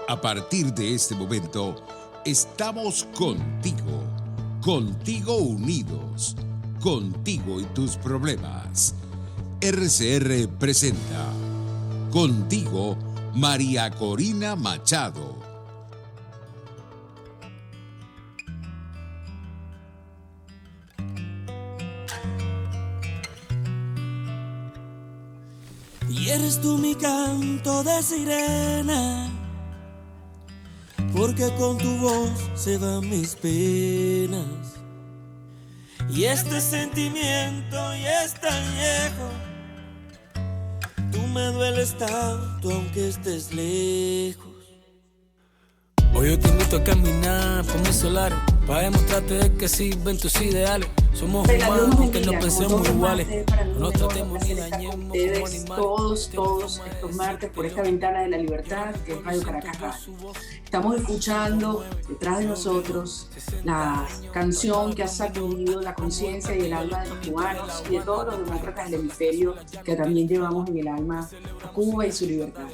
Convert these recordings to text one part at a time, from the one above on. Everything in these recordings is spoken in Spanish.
A partir de este momento, estamos contigo, contigo unidos, contigo y tus problemas. RCR presenta Contigo, María Corina Machado. Y eres tú mi canto de sirena, porque con tu voz se van mis penas. Y este sentimiento ya es tan viejo, tú me dueles tanto aunque estés lejos. Hoy yo te invito a caminar por mi solar, para demostrarte que sirven tus ideales. Somos humanos, aunque no pensemos iguales. No nos tratemos ni dañemos como animales. Todos estos martes por esta ventana de la libertad que es Radio Caracas Radio. Estamos escuchando detrás de nosotros la canción que ha sacudido la conciencia y el alma de los cubanos y de todos los demócratas del hemisferio que también llevamos en el alma a Cuba y su libertad.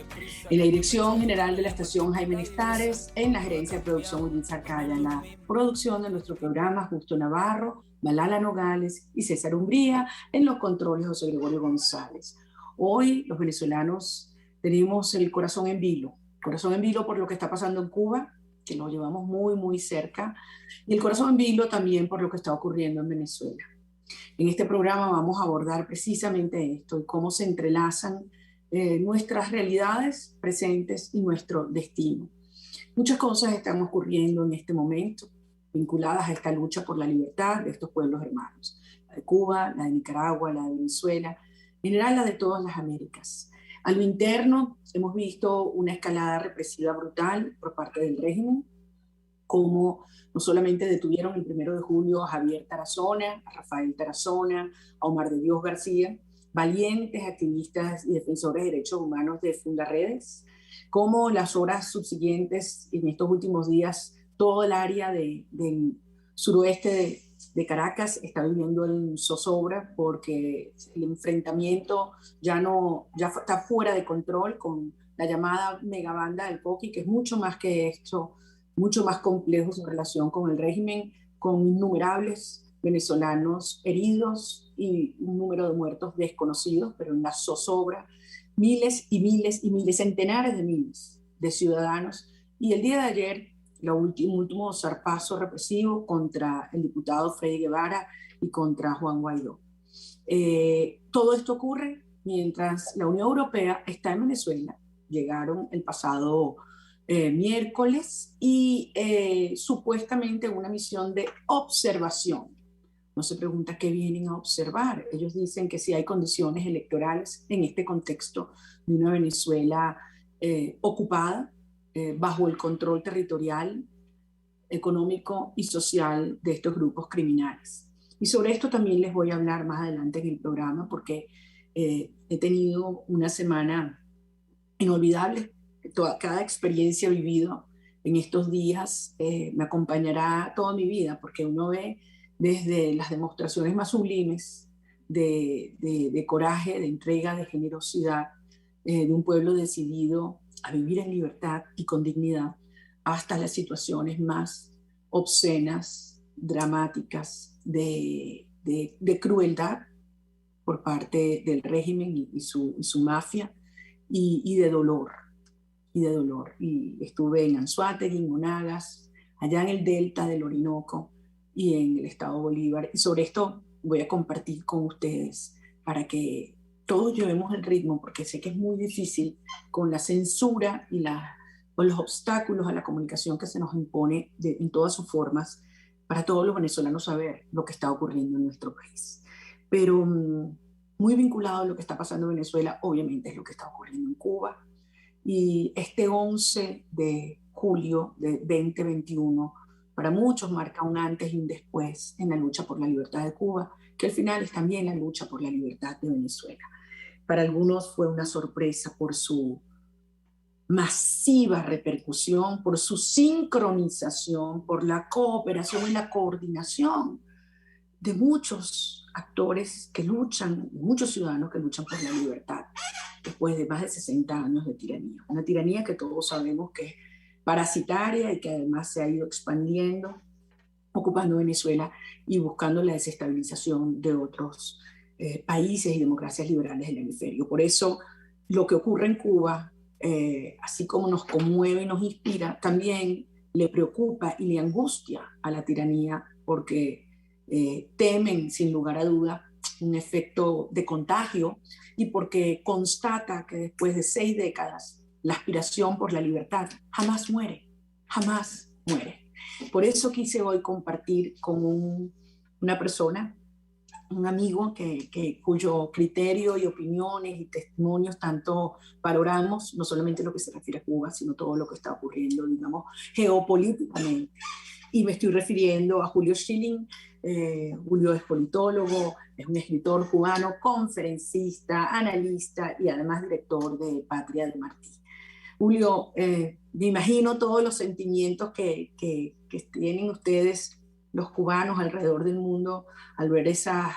En la dirección general de la estación Jaime Nestares, en la gerencia de producción William Sarcaya, en la producción de nuestro programa Justo Navarro, Malala Nogales y César Umbría, en los controles José Gregorio González. Hoy los venezolanos tenemos el corazón en vilo por lo que está pasando en Cuba, que lo llevamos muy cerca, y el corazón en vilo también por lo que está ocurriendo en Venezuela. En este programa vamos a abordar precisamente esto y cómo se entrelazan nuestras realidades presentes y nuestro destino. Muchas cosas están ocurriendo en este momento vinculadas a esta lucha por la libertad de estos pueblos hermanos, la de Cuba, la de Nicaragua, la de Venezuela, en general la de todas las Américas. A lo interno hemos visto una escalada represiva brutal por parte del régimen, como no solamente detuvieron el 1 de julio a Javier Tarazona, a Rafael Tarazona, a Omar de Dios García, valientes activistas y defensores de derechos humanos de Fundaredes, como las horas subsiguientes en estos últimos días todo el área del suroeste de Caracas está viviendo en zozobra porque el enfrentamiento ya está fuera de control con la llamada megabanda del Coqui, que es mucho más que esto, mucho más complejo su relación con el régimen, con innumerables venezolanos heridos y un número de muertos desconocidos, pero en la zozobra, miles y miles y miles, centenares de miles de ciudadanos. Y el día de ayer, el último zarpazo represivo contra el diputado Freddy Guevara y contra Juan Guaidó. Todo esto ocurre mientras la Unión Europea está en Venezuela. Llegaron el pasado miércoles y supuestamente una misión de observación. No se pregunta qué vienen a observar. Ellos dicen que si hay condiciones electorales en este contexto de una Venezuela ocupada, bajo el control territorial, económico y social de estos grupos criminales. Y sobre esto también les voy a hablar más adelante en el programa porque he tenido una semana inolvidable. Cada experiencia vivida en estos días me acompañará toda mi vida porque uno ve desde las demostraciones más sublimes de coraje, de entrega, de generosidad de un pueblo decidido a vivir en libertad y con dignidad, hasta las situaciones más obscenas, dramáticas, de crueldad por parte del régimen y su mafia, y de dolor. Y estuve en Anzoátegui, en Monagas, allá en el delta del Orinoco y en el estado Bolívar. Y sobre esto voy a compartir con ustedes para que todos llevemos el ritmo, porque sé que es muy difícil con la censura y con los obstáculos a la comunicación que se nos impone en todas sus formas, para todos los venezolanos saber lo que está ocurriendo en nuestro país. Pero muy vinculado a lo que está pasando en Venezuela, obviamente es lo que está ocurriendo en Cuba. Y este 11 de julio de 2021, para muchos marca un antes y un después en la lucha por la libertad de Cuba, que al final es también la lucha por la libertad de Venezuela. Para algunos fue una sorpresa por su masiva repercusión, por su sincronización, por la cooperación y la coordinación de muchos actores que luchan, muchos ciudadanos que luchan por la libertad después de más de 60 años de tiranía. Una tiranía que todos sabemos que parasitaria y que además se ha ido expandiendo, ocupando Venezuela y buscando la desestabilización de otros países y democracias liberales del hemisferio. Por eso lo que ocurre en Cuba, así como nos conmueve y nos inspira, también le preocupa y le angustia a la tiranía, porque temen sin lugar a duda un efecto de contagio y porque constata que después de 6 décadas la aspiración por la libertad jamás muere, jamás muere. Por eso quise hoy compartir con una persona, un amigo cuyo criterio y opiniones y testimonios tanto valoramos, no solamente lo que se refiere a Cuba, sino todo lo que está ocurriendo, digamos, geopolíticamente. Y me estoy refiriendo a Julio Schilling. Julio es politólogo, es un escritor cubano, conferencista, analista y además director de Patria de Martí. Julio, me imagino todos los sentimientos que tienen ustedes, los cubanos alrededor del mundo, al ver esas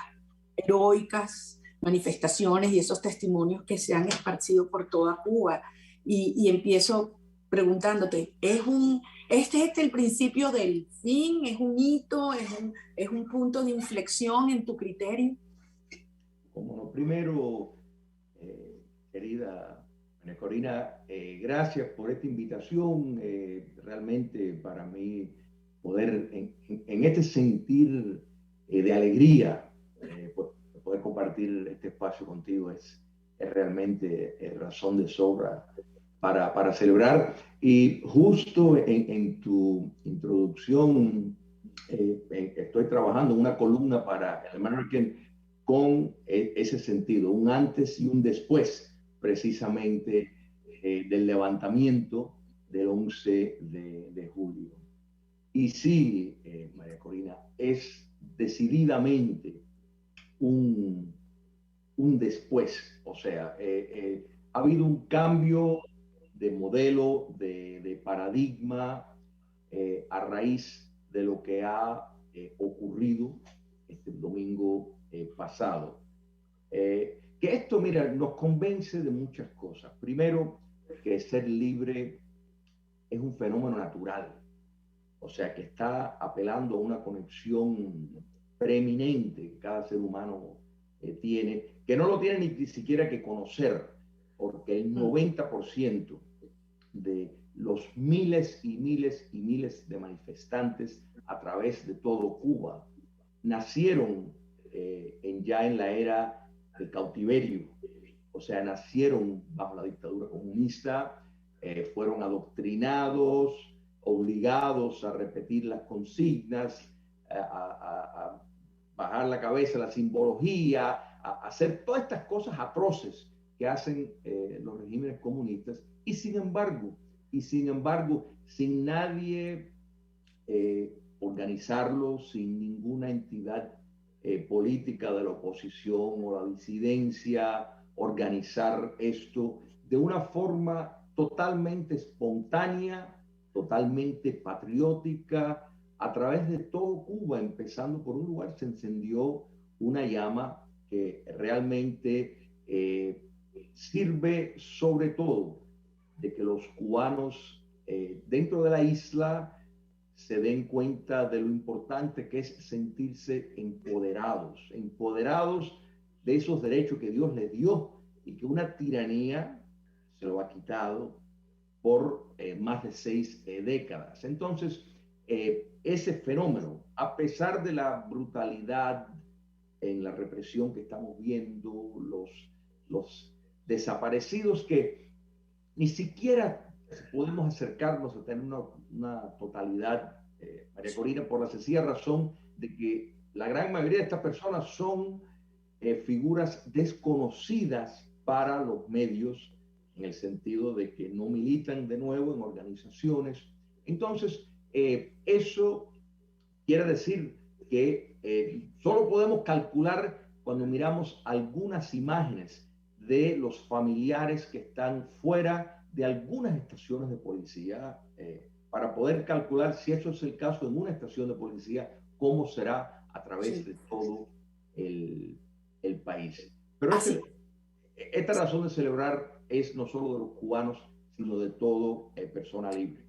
heroicas manifestaciones y esos testimonios que se han esparcido por toda Cuba. Y empiezo preguntándote, ¿este es el principio del fin? ¿Es un hito? ¿Es un punto de inflexión en tu criterio? Como lo primero, querida María Corina, gracias por esta invitación. Realmente para mí poder en este sentir de alegría, poder compartir este espacio contigo es realmente razón de sobra para celebrar. Y justo en tu introducción, estoy trabajando en una columna para el American con ese sentido, un antes y un después, precisamente del levantamiento del 11 de julio. Y sí, María Corina, es decididamente un después. O sea, ha habido un cambio de modelo, de paradigma, a raíz de lo que ha ocurrido este domingo pasado. Que esto, mira, nos convence de muchas cosas. Primero, que ser libre es un fenómeno natural. O sea, que está apelando a una conexión preeminente que cada ser humano tiene, que no lo tiene ni siquiera que conocer, porque el 90% de los miles y miles y miles de manifestantes a través de todo Cuba nacieron ya en la era del cautiverio, o sea, nacieron bajo la dictadura comunista, fueron adoctrinados, obligados a repetir las consignas, a bajar la cabeza, la simbología, a hacer todas estas cosas atroces que hacen los regímenes comunistas, y sin embargo, sin nadie organizarlo, sin ninguna entidad política de la oposición o la disidencia, organizar esto de una forma totalmente espontánea, totalmente patriótica, a través de todo Cuba, empezando por un lugar, se encendió una llama que realmente sirve sobre todo de que los cubanos dentro de la isla se den cuenta de lo importante que es sentirse empoderados de esos derechos que Dios les dio y que una tiranía se lo ha quitado por más de 6 décadas. Entonces, ese fenómeno, a pesar de la brutalidad en la represión que estamos viendo, los desaparecidos que ni siquiera podemos acercarnos a tener una totalidad, María Corina, por la sencilla razón de que la gran mayoría de estas personas son figuras desconocidas para los medios, en el sentido de que no militan de nuevo en organizaciones. Entonces, eso quiere decir que solo podemos calcular cuando miramos algunas imágenes de los familiares que están fuera de algunas estaciones de policía, para poder calcular si eso es el caso en una estación de policía, cómo será a través de todo el país. Pero esta razón de celebrar es no solo de los cubanos, sino de todo persona libre.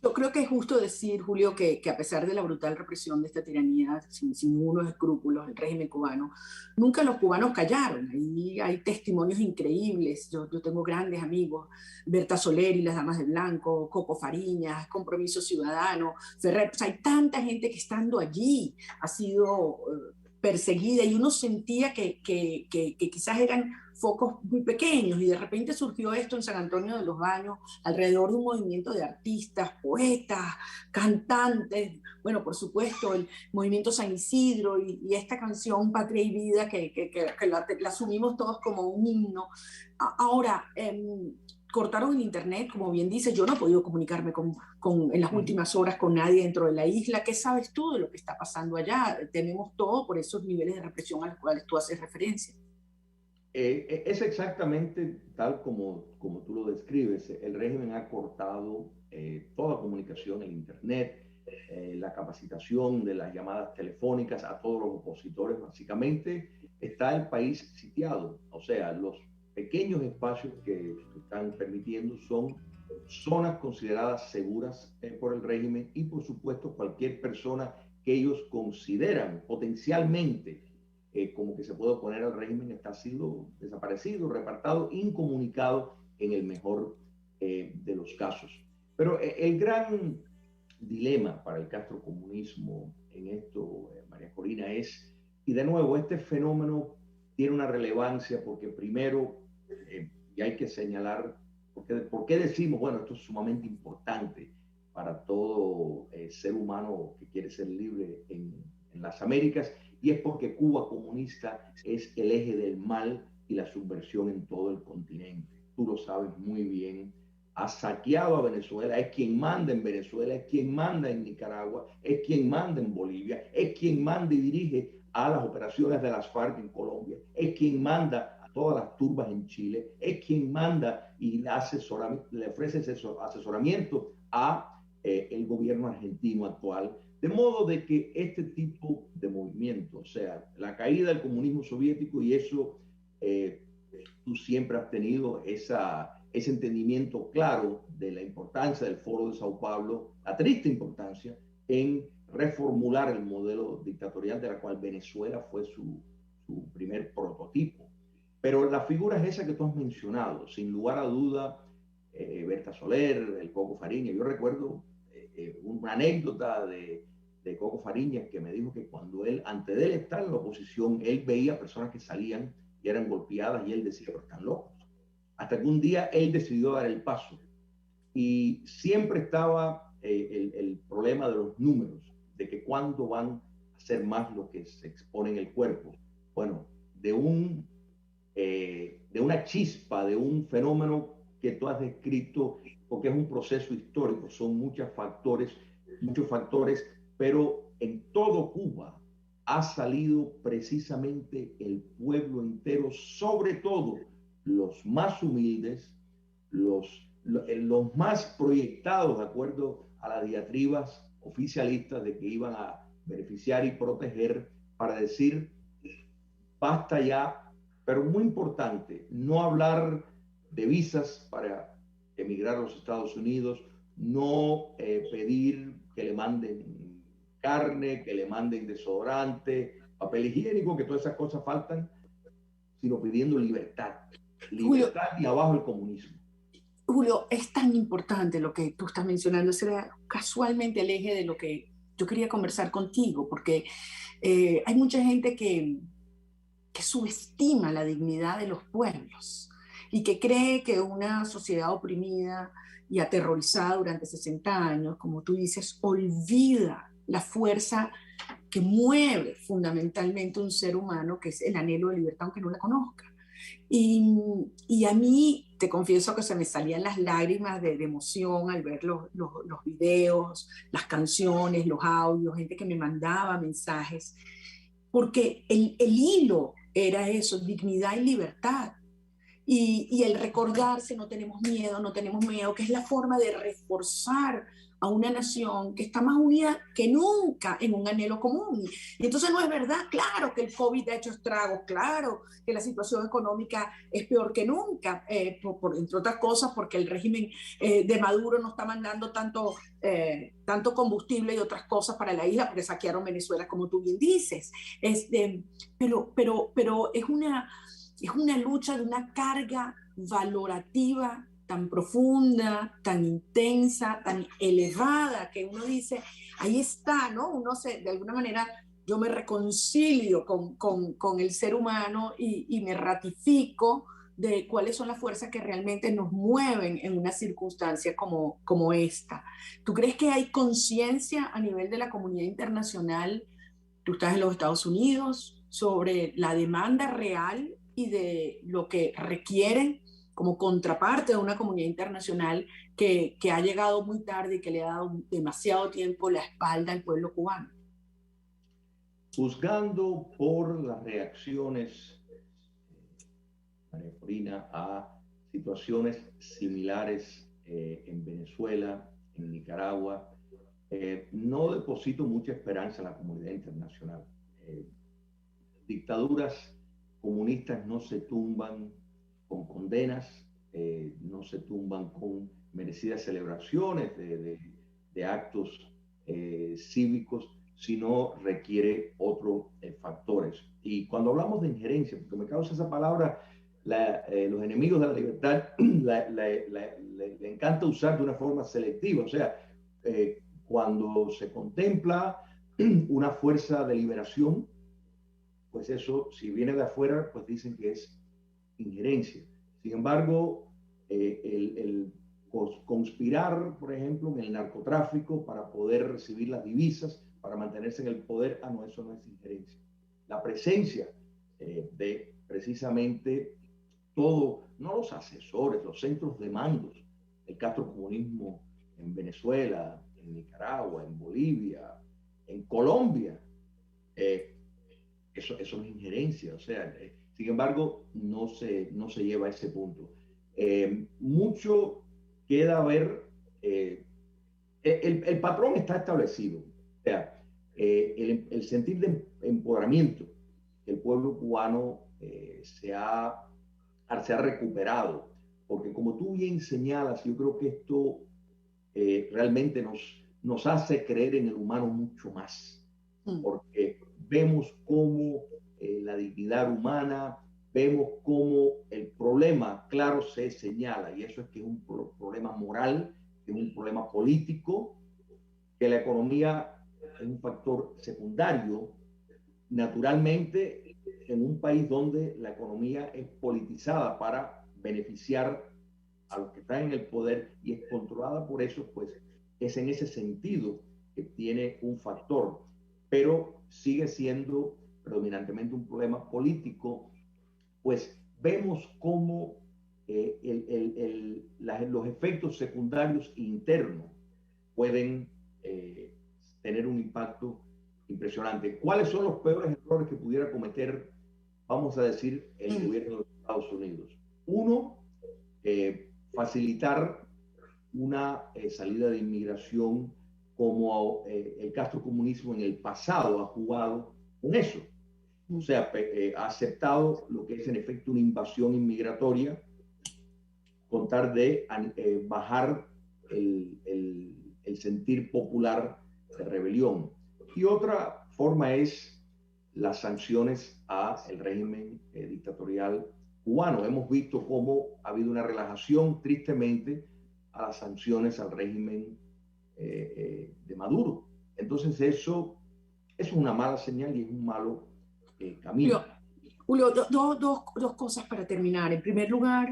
Yo creo que es justo decir, Julio, que a pesar de la brutal represión de esta tiranía, sin ningunos escrúpulos, el régimen cubano, nunca los cubanos callaron. Ahí hay testimonios increíbles. Yo tengo grandes amigos, Berta Soler y las Damas de Blanco, Coco Fariñas, Compromiso Ciudadano, Ferrer. O sea, hay tanta gente que estando allí ha sido perseguida y uno sentía que quizás eran focos muy pequeños y de repente surgió esto en San Antonio de los Baños alrededor de un movimiento de artistas, poetas, cantantes, bueno, por supuesto el movimiento San Isidro y esta canción Patria y Vida que la asumimos todos como un himno. Ahora, cortaron el internet, como bien dice, yo no he podido comunicarme en las últimas horas con nadie dentro de la isla. ¿Qué sabes tú de lo que está pasando allá? Tenemos todo por esos niveles de represión a los cuales tú haces referencia. Es exactamente tal como tú lo describes. El régimen ha cortado toda comunicación, el internet, la capacitación de las llamadas telefónicas a todos los opositores. Básicamente está el país sitiado, o sea, los pequeños espacios que están permitiendo son zonas consideradas seguras por el régimen y por supuesto cualquier persona que ellos consideran potencialmente como que se puede oponer al régimen está sido desaparecido, repartado, incomunicado en el mejor de los casos. Pero el gran dilema para el castrocomunismo en esto, María Corina, es, y de nuevo, este fenómeno tiene una relevancia porque primero, y hay que señalar, ¿por qué decimos, bueno, esto es sumamente importante para todo ser humano que quiere ser libre en las Américas? Y es porque Cuba comunista es el eje del mal y la subversión en todo el continente. Tú lo sabes muy bien. Ha saqueado a Venezuela, es quien manda en Venezuela, es quien manda en Nicaragua, es quien manda en Bolivia, es quien manda y dirige a las operaciones de las FARC en Colombia, es quien manda a todas las turbas en Chile, es quien manda y le ofrece asesoramiento a el gobierno argentino actual. De modo de que este tipo de movimiento, o sea, la caída del comunismo soviético, y eso tú siempre has tenido ese entendimiento claro de la importancia del Foro de Sao Paulo, la triste importancia en reformular el modelo dictatorial de la cual Venezuela fue su primer prototipo. Pero la figura es esa que tú has mencionado, sin lugar a duda, Berta Soler, el Coco Fariña. Yo recuerdo una anécdota de Coco Fariñas que me dijo que cuando antes de él estar en la oposición, él veía personas que salían y eran golpeadas y él decía, pero están locos. Hasta que un día él decidió dar el paso. Y siempre estaba el problema de los números, de que cuándo van a ser más lo que se expone en el cuerpo. Bueno, de una chispa, de un fenómeno que tú has descrito, porque es un proceso histórico, son muchos factores, pero en todo Cuba ha salido precisamente el pueblo entero, sobre todo los más humildes, los más proyectados de acuerdo a las diatribas oficialistas de que iban a beneficiar y proteger, para decir, basta ya, pero muy importante, no hablar de visas para emigrar a los Estados Unidos, no pedir que le manden carne, que le manden desodorante, papel higiénico, que todas esas cosas faltan, sino pidiendo libertad. Libertad Julio, y abajo el comunismo. Julio, es tan importante lo que tú estás mencionando, será casualmente el eje de lo que yo quería conversar contigo, porque hay mucha gente que subestima la dignidad de los pueblos y que cree que una sociedad oprimida y aterrorizada durante 60 años, como tú dices, olvida la fuerza que mueve fundamentalmente un ser humano, que es el anhelo de libertad, aunque no la conozca. Y a mí, te confieso que se me salían las lágrimas de emoción al ver los videos, las canciones, los audios, gente que me mandaba mensajes, porque el hilo era eso, dignidad y libertad. y el recordarse, no tenemos miedo, que es la forma de reforzar a una nación que está más unida que nunca en un anhelo común. Y entonces no es verdad, claro que el COVID ha hecho estragos, claro que la situación económica es peor que nunca, entre otras cosas porque el régimen de Maduro no está mandando tanto combustible y otras cosas para la isla, porque saquearon Venezuela, como tú bien dices. Pero es una lucha de una carga valorativa tan profunda, tan intensa, tan elevada, que uno dice, ahí está, ¿no? De alguna manera, yo me reconcilio con el ser humano y me ratifico de cuáles son las fuerzas que realmente nos mueven en una circunstancia como esta. ¿Tú crees que hay conciencia a nivel de la comunidad internacional? Tú estás en los Estados Unidos, sobre la demanda real y de lo que requieren como contraparte de una comunidad internacional que ha llegado muy tarde y que le ha dado demasiado tiempo la espalda al pueblo cubano. Juzgando por las reacciones, María Corina, a situaciones similares en Venezuela, en Nicaragua, no deposito mucha esperanza en la comunidad internacional. Dictaduras comunistas no se tumban con condenas, no se tumban con merecidas celebraciones de actos cívicos, sino requiere otros factores. Y cuando hablamos de injerencia, porque me causa esa palabra, los enemigos de la libertad le encanta usar de una forma selectiva. O sea, cuando se contempla una fuerza de liberación, pues eso, si viene de afuera, pues dicen que es injerencia. Sin embargo, el conspirar, por ejemplo, en el narcotráfico para poder recibir las divisas, para mantenerse en el poder, no, eso no es injerencia. La presencia de precisamente todo, no los asesores, los centros de mandos del castrocomunismo en Venezuela, en Nicaragua, en Bolivia, en Colombia, eso no es injerencia. O sea, sin embargo, no se lleva a ese punto. Mucho queda a ver. El patrón está establecido. O sea, el sentir de empoderamiento que el pueblo cubano se ha recuperado. Porque como tú bien señalas, yo creo que esto realmente nos hace creer en el humano mucho más. Porque vemos cómo la dignidad humana, vemos cómo el problema, claro, se señala, y eso es que es un problema moral, que es un problema político, que la economía es un factor secundario, naturalmente, en un país donde la economía es politizada para beneficiar a los que están en el poder y es controlada por eso, pues es en ese sentido que tiene un factor, pero sigue siendo predominantemente un problema político, pues vemos cómo los efectos secundarios internos pueden tener un impacto impresionante. ¿Cuáles son los peores errores que pudiera cometer, vamos a decir, el gobierno de los Estados Unidos? Uno, facilitar una salida de inmigración como el castrocomunismo en el pasado ha jugado con eso. O sea, ha aceptado lo que es en efecto una invasión inmigratoria con tal de bajar el sentir popular de rebelión. Y otra forma es las sanciones al régimen dictatorial cubano. Hemos visto cómo ha habido una relajación, tristemente, a las sanciones al régimen de Maduro. Entonces eso es una mala señal y es un malo camino. Julio, dos cosas para terminar. En primer lugar,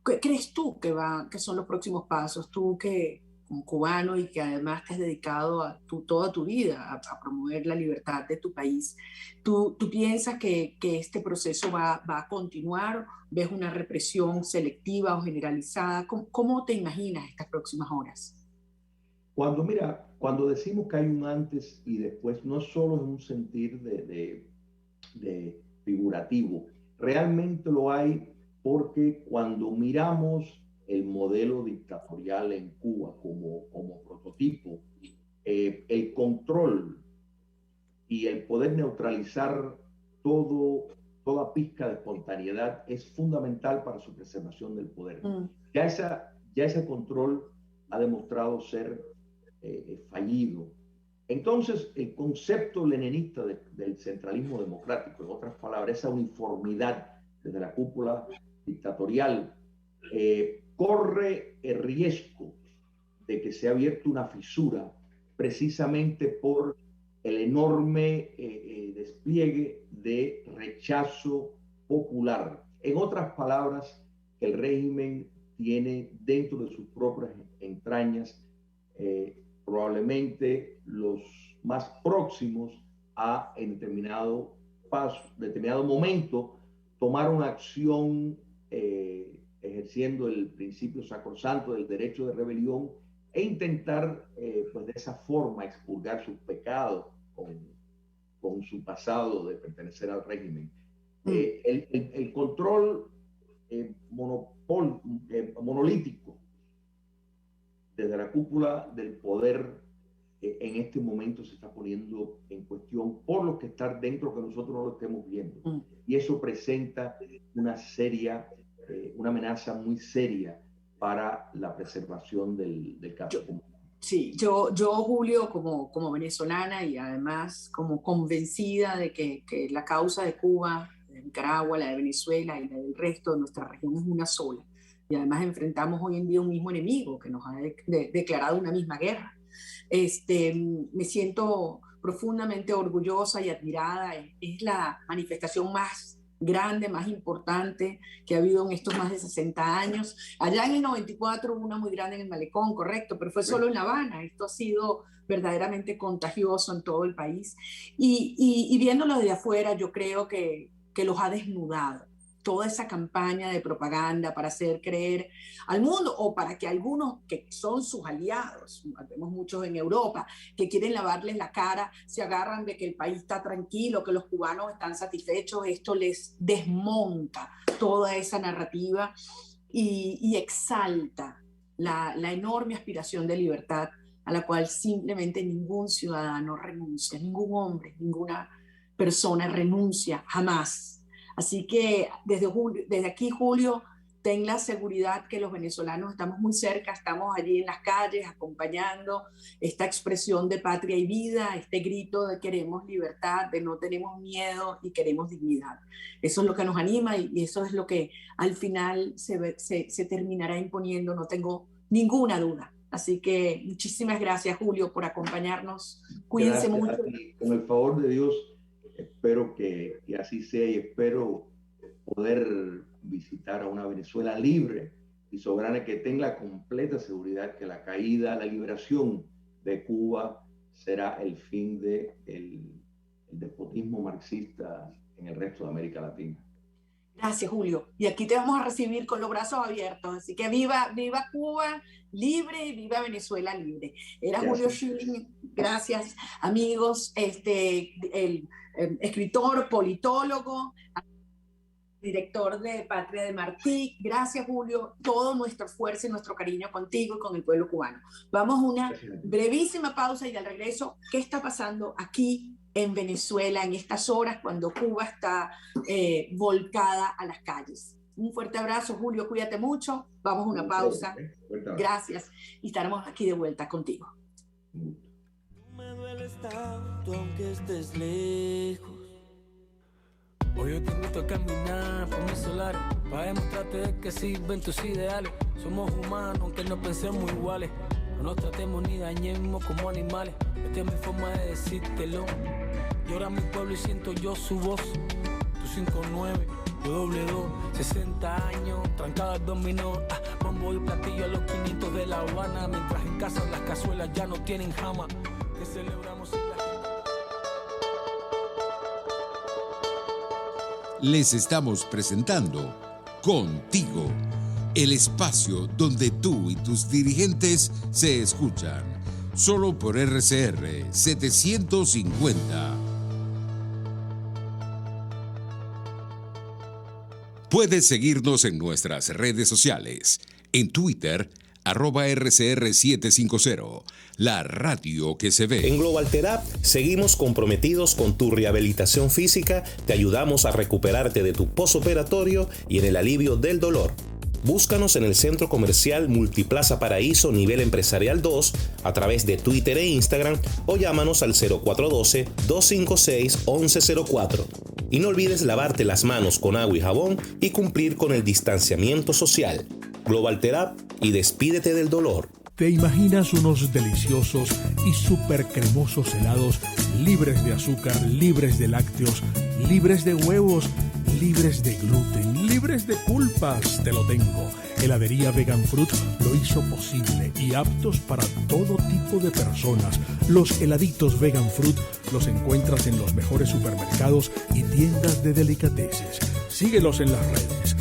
¿qué crees tú que son los próximos pasos? Tú que como cubano y que además te has dedicado toda tu vida a promover la libertad de tu país, ¿tú piensas que este proceso va a continuar? ¿Ves una represión selectiva o generalizada? ¿Cómo te imaginas estas próximas horas? Cuando decimos que hay un antes y después, no solo es un sentir de figurativo, realmente lo hay porque cuando miramos el modelo dictatorial en Cuba como prototipo, el control y el poder neutralizar toda pizca de espontaneidad es fundamental para su preservación del poder. Ya ese control ha demostrado ser fallido. Entonces, el concepto leninista del centralismo democrático, en otras palabras, esa uniformidad desde la cúpula dictatorial, corre el riesgo de que se ha abierto una fisura precisamente por el enorme despliegue de rechazo popular. En otras palabras, el régimen tiene dentro de sus propias entrañas probablemente los más próximos a en determinado momento tomar una acción ejerciendo el principio sacrosanto del derecho de rebelión e intentar pues de esa forma expurgar sus pecados con su pasado de pertenecer al régimen. El control monolítico desde la cúpula del poder en este momento se está poniendo en cuestión por lo que está dentro que nosotros no lo estemos viendo. Y eso presenta una amenaza muy seria para la preservación del capital común. Sí, yo Julio, como venezolana y además como convencida de que la causa de Cuba, de Nicaragua, la de Venezuela y la del resto de nuestra región es una sola. Y además enfrentamos hoy en día un mismo enemigo que nos ha declarado una misma guerra. Me siento profundamente orgullosa y admirada. Es la manifestación más grande, más importante que ha habido en estos más de 60 años. Allá en el 94 hubo una muy grande en el Malecón, correcto, pero fue solo en La Habana. Esto ha sido verdaderamente contagioso en todo el país. Y viéndolo de afuera, yo creo que los ha desnudado. Toda esa campaña de propaganda para hacer creer al mundo o para que algunos que son sus aliados, vemos muchos en Europa, que quieren lavarles la cara, se agarran de que el país está tranquilo, que los cubanos están satisfechos. Esto les desmonta toda esa narrativa y exalta la enorme aspiración de libertad a la cual simplemente ningún ciudadano renuncia, ningún hombre, ninguna persona renuncia jamás. Así que desde aquí, Julio, ten la seguridad que los venezolanos estamos muy cerca, estamos allí en las calles acompañando esta expresión de patria y vida, este grito de queremos libertad, de no tenemos miedo y queremos dignidad. Eso es lo que nos anima y eso es lo que al final se terminará imponiendo, no tengo ninguna duda. Así que muchísimas gracias, Julio, por acompañarnos. Cuídense mucho. Con el favor de Dios, espero que así sea y espero poder visitar a una Venezuela libre y soberana que tenga la completa seguridad que la caída, la liberación de Cuba será el fin del despotismo marxista en el resto de América Latina. Gracias, Julio. Y aquí te vamos a recibir con los brazos abiertos. Así que viva Cuba libre y viva Venezuela libre. Era gracias. Julio Schilling. Gracias, amigos. El escritor, politólogo, director de Patria de Martí. Gracias, Julio. Todo nuestro esfuerzo y nuestro cariño contigo y con el pueblo cubano. Vamos a una brevísima pausa y al regreso, ¿qué está pasando aquí en Venezuela en estas horas cuando Cuba está volcada a las calles? Un fuerte abrazo, Julio, cuídate mucho. Vamos a una pausa. Gracias. Y estaremos aquí de vuelta contigo. No me dueles tanto aunque estés lejos. Hoy yo te invito a caminar por mis solares para demostrarte que sirven tus ideales. Somos humanos aunque no pensemos iguales. No nos tratemos ni dañemos como animales. Esta es mi forma de decírtelo. Llora mi pueblo y siento yo su voz. Tu 5-9, yo doble 2. 60 años, trancada al dominó. Bombo y platillo a los 500 de La Habana. Mientras en casa las cazuelas ya no tienen jama. Que celebramos sin la... Les estamos presentando Contigo, el espacio donde tú y tus dirigentes se escuchan, solo por RCR 750. Puedes seguirnos en nuestras redes sociales. En Twitter, @RCR750, la radio que se ve. En Global Therapy seguimos comprometidos con tu rehabilitación física, te ayudamos a recuperarte de tu posoperatorio y en el alivio del dolor. Búscanos en el Centro Comercial Multiplaza Paraíso Nivel Empresarial 2 a través de Twitter e Instagram o llámanos al 0412-256-1104. Y no olvides lavarte las manos con agua y jabón y cumplir con el distanciamiento social. Global Therapy y despídete del dolor. ¿Te imaginas unos deliciosos y súper cremosos helados libres de azúcar, libres de lácteos, libres de huevos, libres de gluten, libres de pulpas? Te lo tengo. Heladería Vegan Fruit lo hizo posible y aptos para todo tipo de personas. Los heladitos Vegan Fruit los encuentras en los mejores supermercados y tiendas de delicateces. Síguelos en las redes.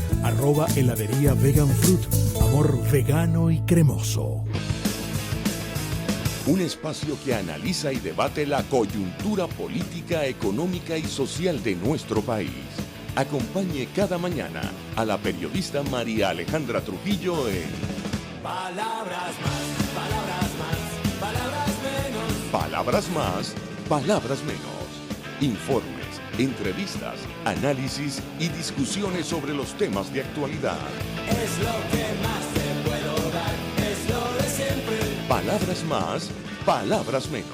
@heladería Vegan Fruit. Amor vegano y cremoso. Un espacio que analiza y debate la coyuntura política, económica y social de nuestro país. Acompañe cada mañana a la periodista María Alejandra Trujillo en Palabras más, palabras más, palabras menos. Palabras más, palabras menos. Informes, entrevistas, análisis y discusiones sobre los temas de actualidad. Es lo que más te puedo dar, es lo de siempre. Palabras más, palabras menos.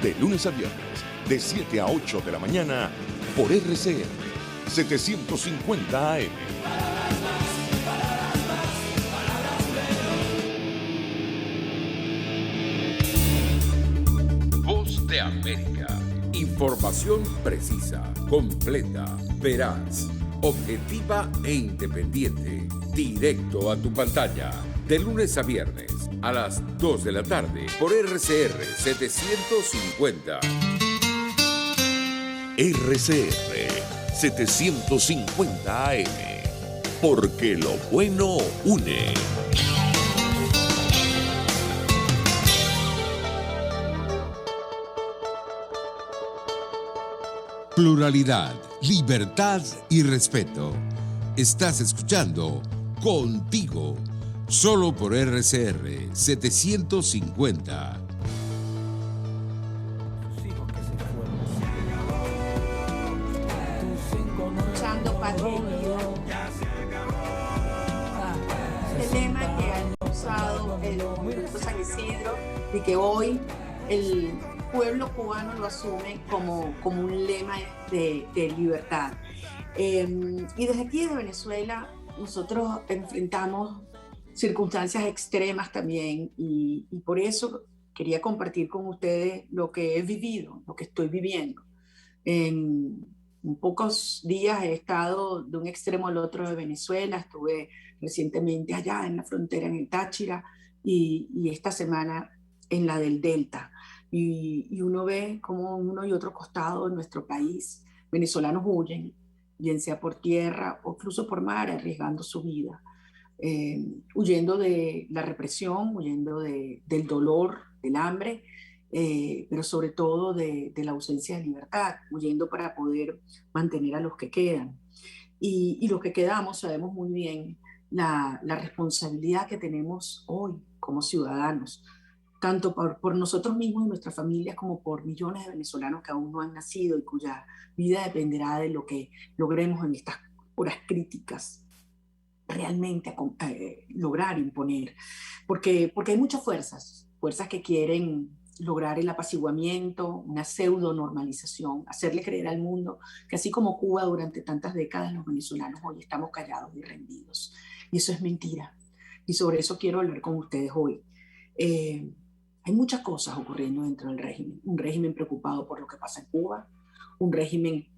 De lunes a viernes, de 7 a 8 de la mañana, por RCR 750 AM. Palabras más, palabras más, palabras menos. Voz de América. Información precisa, completa, veraz, objetiva e independiente. Directo a tu pantalla. De lunes a viernes, a las 2 de la tarde, por RCR 750. RCR 750 AM. Porque lo bueno une. Pluralidad, libertad y respeto. Estás escuchando Contigo, solo por RCR 750. Escuchando Patria y Vida. Este lema que ha usado el movimiento San Isidro y que hoy el pueblo cubano lo asume como un lema de libertad. Y desde aquí, de Venezuela, nosotros enfrentamos circunstancias extremas también y por eso quería compartir con ustedes lo que he vivido, lo que estoy viviendo. En pocos días he estado de un extremo al otro de Venezuela, estuve recientemente allá en la frontera en el Táchira y esta semana en la del Delta. Y uno ve como uno y otro costado de nuestro país, venezolanos huyen, bien sea por tierra o incluso por mar, arriesgando su vida, huyendo de la represión, huyendo del dolor, del hambre, pero sobre todo de la ausencia de libertad, huyendo para poder mantener a los que quedan. Y los que quedamos sabemos muy bien la responsabilidad que tenemos hoy como ciudadanos, tanto por nosotros mismos y nuestras familias como por millones de venezolanos que aún no han nacido y cuya vida dependerá de lo que logremos en estas horas críticas realmente lograr imponer. Porque hay muchas fuerzas que quieren lograr el apaciguamiento, una pseudo normalización, hacerle creer al mundo que así como Cuba durante tantas décadas, los venezolanos hoy estamos callados y rendidos. Y eso es mentira. Y sobre eso quiero hablar con ustedes hoy. Hay muchas cosas ocurriendo dentro del régimen. Un régimen preocupado por lo que pasa en Cuba, un régimen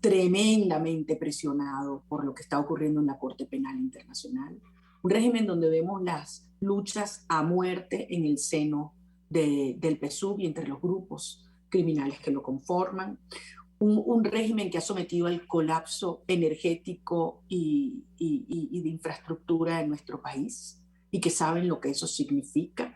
tremendamente presionado por lo que está ocurriendo en la Corte Penal Internacional, un régimen donde vemos las luchas a muerte en el seno del PSUV y entre los grupos criminales que lo conforman, un régimen que ha sometido al colapso energético y de infraestructura de nuestro país y que saben lo que eso significa,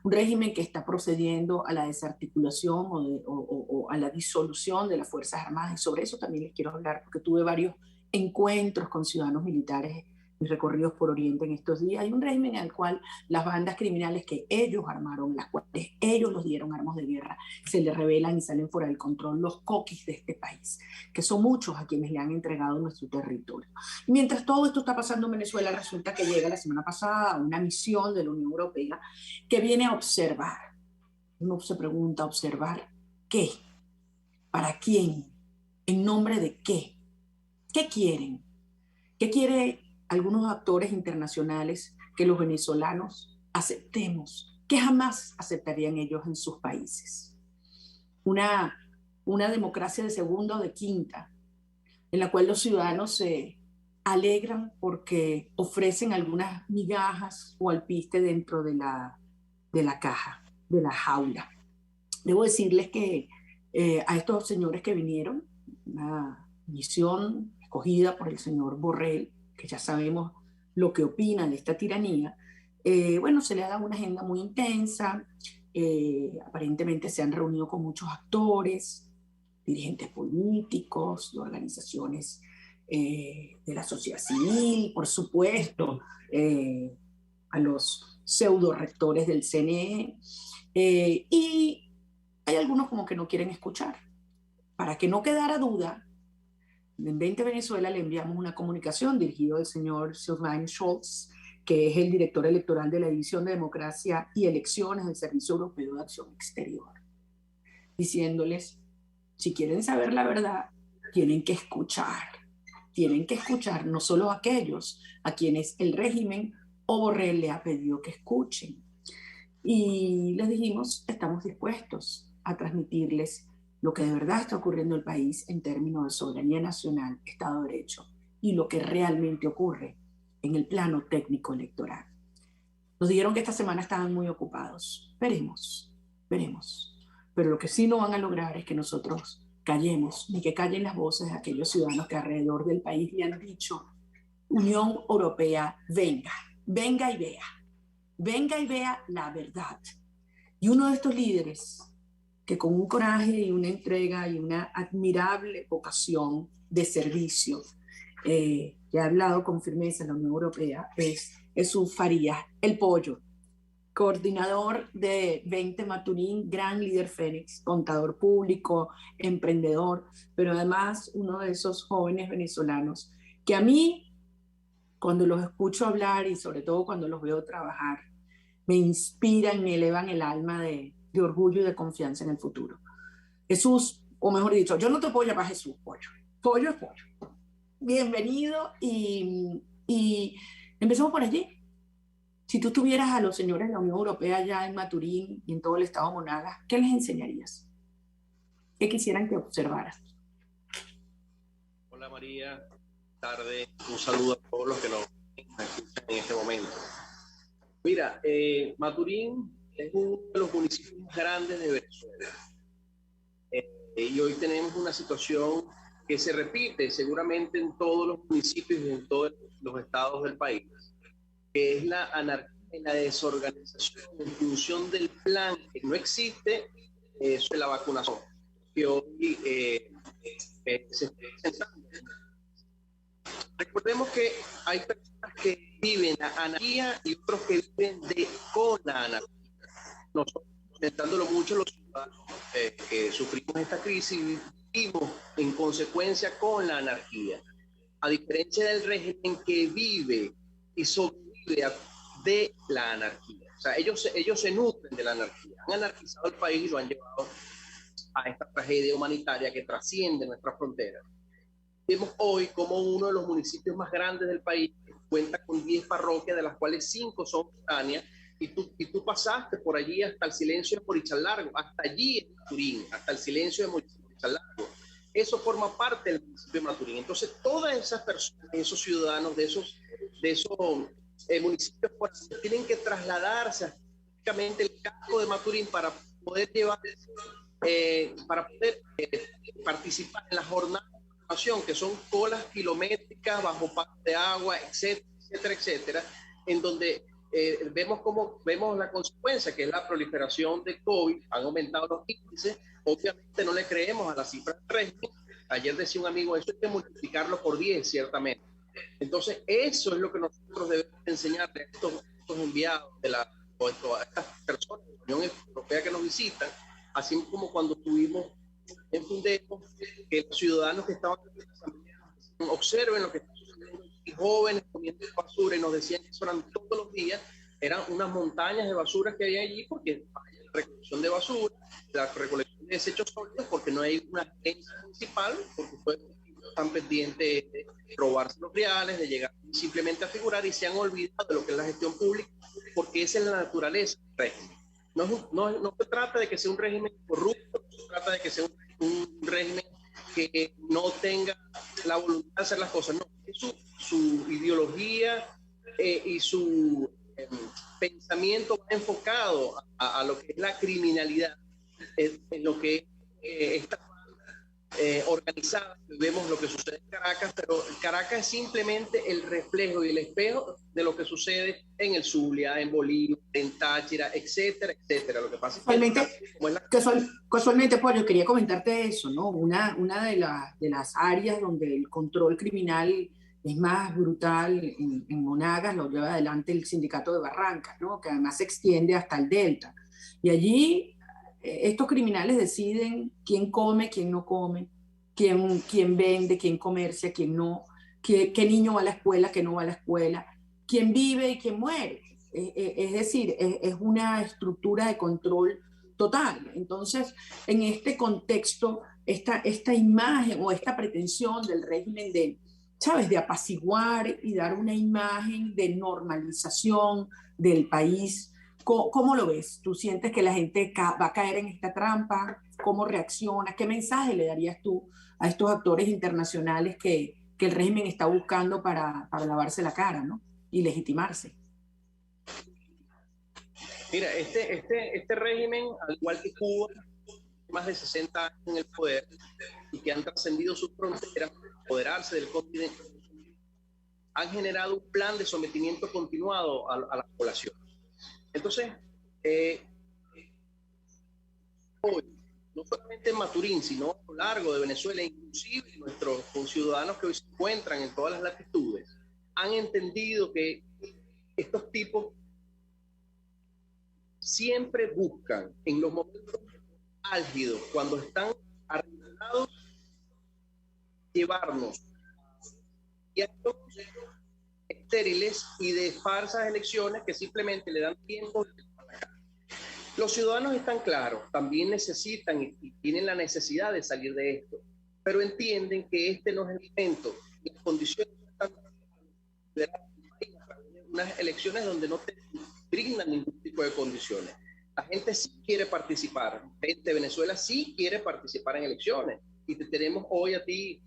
un régimen que está procediendo a la desarticulación o a la disolución de las Fuerzas Armadas, y sobre eso también les quiero hablar porque tuve varios encuentros con ciudadanos militares, mis recorridos por Oriente en estos días. Hay un régimen en el cual las bandas criminales que ellos armaron, las cuales ellos los dieron armas de guerra, se les rebelan y salen fuera del control, los coquis de este país, que son muchos a quienes le han entregado nuestro territorio. Y mientras todo esto está pasando en Venezuela, resulta que llega la semana pasada una misión de la Unión Europea que viene a observar. Uno se pregunta, ¿observar qué? ¿Para quién? ¿En nombre de qué? ¿Qué quieren? ¿Qué quieren algunos actores internacionales que los venezolanos aceptemos, que jamás aceptarían ellos en sus países? Una democracia de segunda o de quinta, en la cual los ciudadanos se alegran porque ofrecen algunas migajas o alpiste dentro de la caja, de la jaula. Debo decirles que a estos señores que vinieron, una misión escogida por el señor Borrell, que ya sabemos lo que opina de esta tiranía, bueno, se le ha dado una agenda muy intensa, aparentemente se han reunido con muchos actores, dirigentes políticos, de organizaciones de la sociedad civil, por supuesto, a los pseudo rectores del CNE, y hay algunos como que no quieren escuchar. Para que no quedara duda, en 20 Venezuela le enviamos una comunicación dirigida al señor Sylvain Scholz, que es el director electoral de la División de Democracia y Elecciones del Servicio Europeo de Acción Exterior, diciéndoles, si quieren saber la verdad, tienen que escuchar no solo a aquellos a quienes el régimen o Borrell le ha pedido que escuchen. Y les dijimos, estamos dispuestos a transmitirles lo que de verdad está ocurriendo en el país en términos de soberanía nacional, Estado de Derecho, y lo que realmente ocurre en el plano técnico electoral. Nos dijeron que esta semana estaban muy ocupados. Veremos. Pero lo que sí no van a lograr es que nosotros callemos, ni que callen las voces de aquellos ciudadanos que alrededor del país le han dicho, Unión Europea, venga y vea la verdad. Y uno de estos líderes, que con un coraje y una entrega y una admirable vocación de servicio, que ha hablado con firmeza en la Unión Europea, es Jesús Farías, el Pollo, coordinador de 20 Maturín, gran líder Fénix, contador público, emprendedor, pero además uno de esos jóvenes venezolanos que a mí, cuando los escucho hablar y sobre todo cuando los veo trabajar, me inspiran, me elevan el alma de orgullo y de confianza en el futuro. Jesús, o mejor dicho, yo no te puedo llamar Jesús, Pollo es Pollo. Bienvenido y empezamos por allí. Si tú tuvieras a los señores de la Unión Europea ya en Maturín y en todo el estado de Monagas, ¿qué les enseñarías? ¿Qué quisieran que observaras? Hola María, tarde, un saludo a todos los que nos escuchan en este momento. Mira, Maturín es uno de los municipios más grandes de Venezuela. Y hoy tenemos una situación que se repite seguramente en todos los municipios y en todos los estados del país, que es la anarquía y la desorganización en función del plan que no existe sobre la vacunación, que hoy se está presentando. Recordemos que hay personas que viven la anarquía y otros que viven con la anarquía. Nosotros, intentándolo mucho, los ciudadanos que sufrimos esta crisis, vivimos en consecuencia con la anarquía. A diferencia del régimen que vive y sobrevive de la anarquía. O sea, ellos se nutren de la anarquía. Han anarquizado el país y lo han llevado a esta tragedia humanitaria que trasciende nuestras fronteras. Vemos hoy como uno de los municipios más grandes del país cuenta con 10 parroquias, de las cuales 5 son foráneas, y tú pasaste por allí hasta el silencio de Morichalargo, hasta allí en Maturín, hasta el silencio de Morichalargo. Eso forma parte del municipio de Maturín. Entonces, todas esas personas, esos ciudadanos de esos municipios tienen que trasladarse prácticamente el casco de Maturín para poder participar en las jornadas de vacunación, que son colas kilométricas bajo pasos de agua, etcétera, en donde vemos la consecuencia, que es la proliferación de COVID. Han aumentado los índices. Obviamente no le creemos a las cifras del régimen, ayer decía un amigo, eso hay que multiplicarlo por 10, ciertamente. Entonces, eso es lo que nosotros debemos enseñarle a estos enviados o a estas personas de la Unión Europea que nos visitan, así como cuando estuvimos en Fundeo, que los ciudadanos que estaban en la asamblea observen lo que está sucediendo, y jóvenes comiendo basura, y nos decían que eso eran todos los días, eran unas montañas de basura que había allí, porque hay la recolección de basura, la recolección de desechos sólidos, porque no hay una agencia municipal, porque están pendientes de robarse los reales, de llegar simplemente a figurar, y se han olvidado de lo que es la gestión pública, porque esa es la naturaleza del régimen. No se trata de que sea un régimen corrupto, no se trata de que sea un régimen que no tenga la voluntad de hacer las cosas, no, es su ideología y su pensamiento enfocado a lo que es la criminalidad, en lo que está organizada. Vemos lo que sucede en Caracas, pero Caracas es simplemente el reflejo y el espejo de lo que sucede en el Zulia, en Bolívar, en Táchira, etcétera, etcétera. Lo que pasa casualmente, Pollo, quería comentarte eso, ¿no? Una de las áreas donde el control criminal es más brutal en Monagas lo lleva adelante el sindicato de Barrancas, ¿no? Que además se extiende hasta el Delta. Y allí estos criminales deciden quién come, quién no come, quién vende, quién comercia, quién no, qué niño va a la escuela, qué no va a la escuela, quién vive y quién muere. Es decir, es una estructura de control total. Entonces, en este contexto, esta imagen o esta pretensión del régimen de, ¿sabes?, de apaciguar y dar una imagen de normalización del país. ¿Cómo lo ves? ¿Tú sientes que la gente va a caer en esta trampa? ¿Cómo reacciona? ¿Qué mensaje le darías tú a estos actores internacionales que el régimen está buscando para lavarse la cara, ¿no? Y legitimarse? Mira, este régimen, al igual que Cuba, más de 60 años en el poder y que han trascendido sus fronteras para apoderarse del continente, han generado un plan de sometimiento continuado a la población. Entonces, hoy, no solamente en Maturín, sino a lo largo de Venezuela, inclusive nuestros conciudadanos que hoy se encuentran en todas las latitudes, han entendido que estos tipos siempre buscan, en los momentos álgidos, cuando están arreglados, llevarnos a estériles y de falsas elecciones que simplemente le dan tiempo. Los ciudadanos están claros, también necesitan y tienen la necesidad de salir de esto, pero entienden que este no es el momento. Las condiciones están unas elecciones donde no te brindan ningún tipo de condiciones. La gente sí quiere participar. De Venezuela sí quiere participar en elecciones. Y te tenemos hoy a ti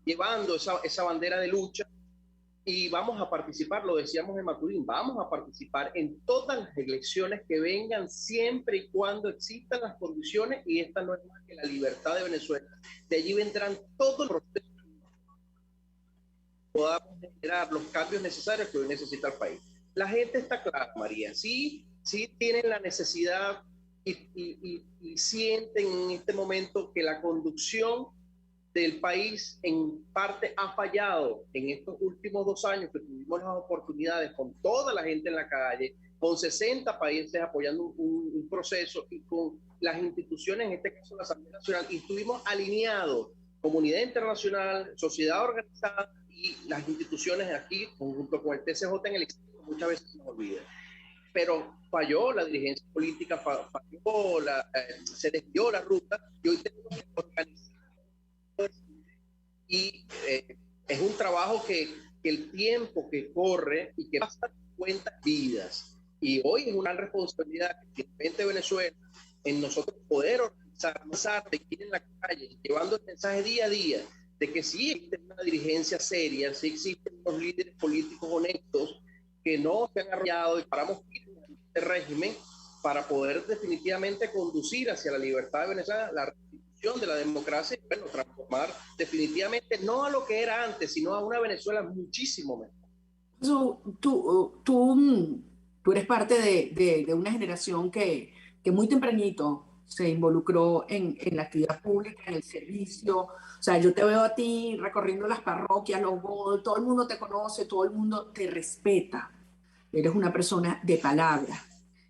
llevando esa bandera de lucha. Y vamos a participar, lo decíamos en Maturín, vamos a participar en todas las elecciones que vengan siempre y cuando existan las condiciones, y esta no es más que la libertad de Venezuela. De allí vendrán todos los procesos que podamos generar los cambios necesarios que hoy necesita el país. La gente está clara, María, sí tienen la necesidad y sienten en este momento que la conducción del país en parte ha fallado en estos últimos 2 años que tuvimos las oportunidades con toda la gente en la calle, con 60 países apoyando un proceso y con las instituciones, en este caso la Asamblea Nacional, y estuvimos alineados, comunidad internacional, sociedad organizada y las instituciones aquí, junto con el TCJ en el exterior, muchas veces se nos olvida. Pero falló la dirigencia política, falló se desvió la ruta, y hoy tenemos que organizar. Y es un trabajo que el tiempo que corre y que pasa cuenta vidas. Y hoy es una responsabilidad que de Venezuela en nosotros poder organizar, de ir en la calle, llevando el mensaje día a día de que sí existe una dirigencia seria, sí existen unos líderes políticos honestos que no se han arrollado y paramos este régimen para poder definitivamente conducir hacia la libertad de Venezuela, la restitución de la democracia y, bueno, transformar definitivamente no a lo que era antes, sino a una Venezuela muchísimo mejor. Tú eres parte de una generación que muy tempranito se involucró en la actividad pública, en el servicio. O sea, yo te veo a ti recorriendo las parroquias, los godos, todo el mundo te conoce, todo el mundo te respeta. Eres una persona de palabra.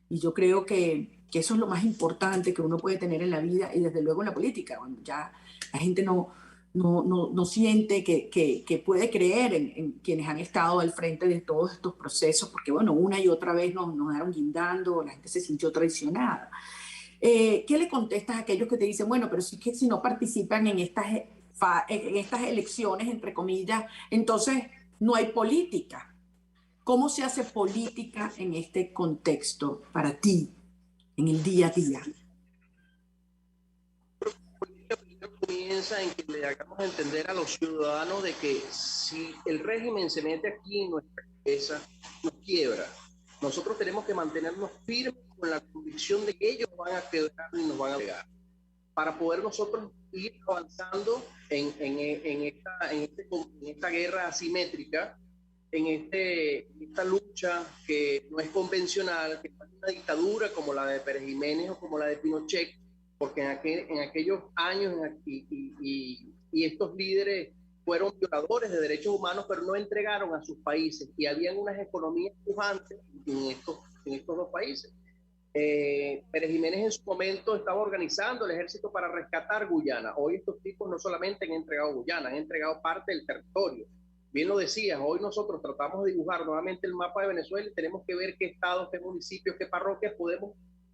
Y yo creo que eso es lo más importante que uno puede tener en la vida y desde luego en la política, cuando ya la gente no siente que puede creer en quienes han estado al frente de todos estos procesos, porque bueno, una y otra vez nos dejaron guindando, la gente se sintió traicionada. ¿Qué le contestas a aquellos que te dicen, bueno, pero sí que si no participan en estas elecciones, entre comillas, entonces no hay política? ¿Cómo se hace política en este contexto para ti, en el día a día? Comienza en que le hagamos entender a los ciudadanos de que si el régimen se mete aquí en nuestra cabeza, nos quiebra. Nosotros tenemos que mantenernos firmes con la convicción de que ellos van a quebrar y nos van a pegar, para poder nosotros ir avanzando en esta guerra asimétrica, en esta lucha que no es convencional, que no es una dictadura como la de Pérez Jiménez o como la de Pinochet, porque en aquellos años y estos líderes fueron violadores de derechos humanos, pero no entregaron a sus países, y habían unas economías pujantes en estos dos países. Pérez Jiménez en su momento estaba organizando el ejército para rescatar Guyana. Hoy estos tipos no solamente han entregado Guyana, han entregado parte del territorio. Bien lo decías, hoy nosotros tratamos de dibujar nuevamente el mapa de Venezuela y tenemos que ver qué estados, qué municipios, qué parroquias podemos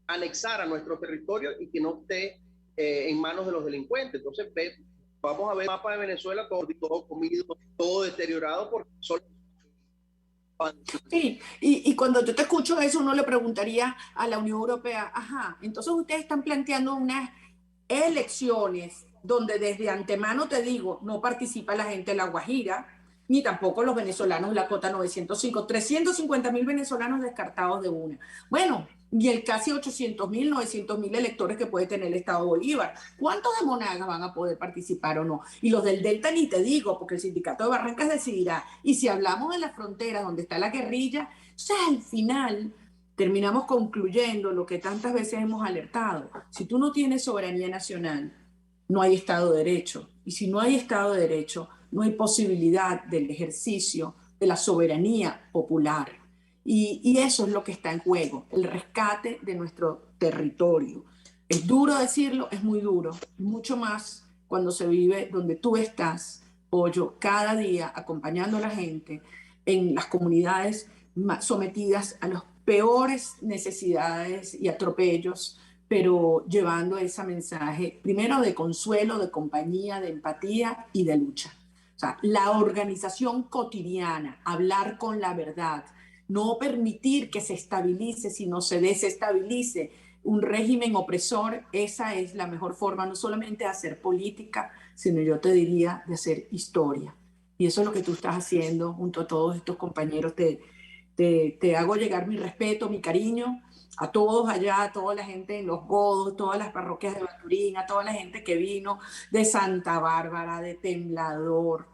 anexar a nuestro territorio y que no esté en manos de los delincuentes. Entonces vamos a ver el mapa de Venezuela todo comido, todo deteriorado, porque son... Sí, y cuando yo te escucho eso, uno le preguntaría a la Unión Europea, ajá, entonces ustedes están planteando unas elecciones donde desde antemano te digo, no participa la gente de La Guajira, ni tampoco los venezolanos de la Cota 905, 350.000 venezolanos descartados de una. Bueno, y el casi 800.000, 900.000 electores que puede tener el Estado Bolívar. ¿Cuántos de Monagas van a poder participar o no? Y los del Delta ni te digo, porque el sindicato de Barrancas decidirá. Y si hablamos de la frontera donde está la guerrilla, o sea, al final terminamos concluyendo lo que tantas veces hemos alertado. Si tú no tienes soberanía nacional, no hay Estado de Derecho. Y si no hay Estado de Derecho, no hay posibilidad del ejercicio de la soberanía popular. Y eso es lo que está en juego, el rescate de nuestro territorio. Es duro decirlo, es muy duro, mucho más cuando se vive donde tú estás, Pollo, cada día acompañando a la gente en las comunidades sometidas a las peores necesidades y atropellos, pero llevando ese mensaje primero de consuelo, de compañía, de empatía y de lucha. O sea, la organización cotidiana, hablar con la verdad, no permitir que se estabilice, sino se desestabilice un régimen opresor. Esa es la mejor forma, no solamente de hacer política, sino yo te diría de hacer historia. Y eso es lo que tú estás haciendo junto a todos estos compañeros. Te hago llegar mi respeto, mi cariño a todos allá, a toda la gente en Los Godos, todas las parroquias de Maturín, a toda la gente que vino de Santa Bárbara, de Temblador,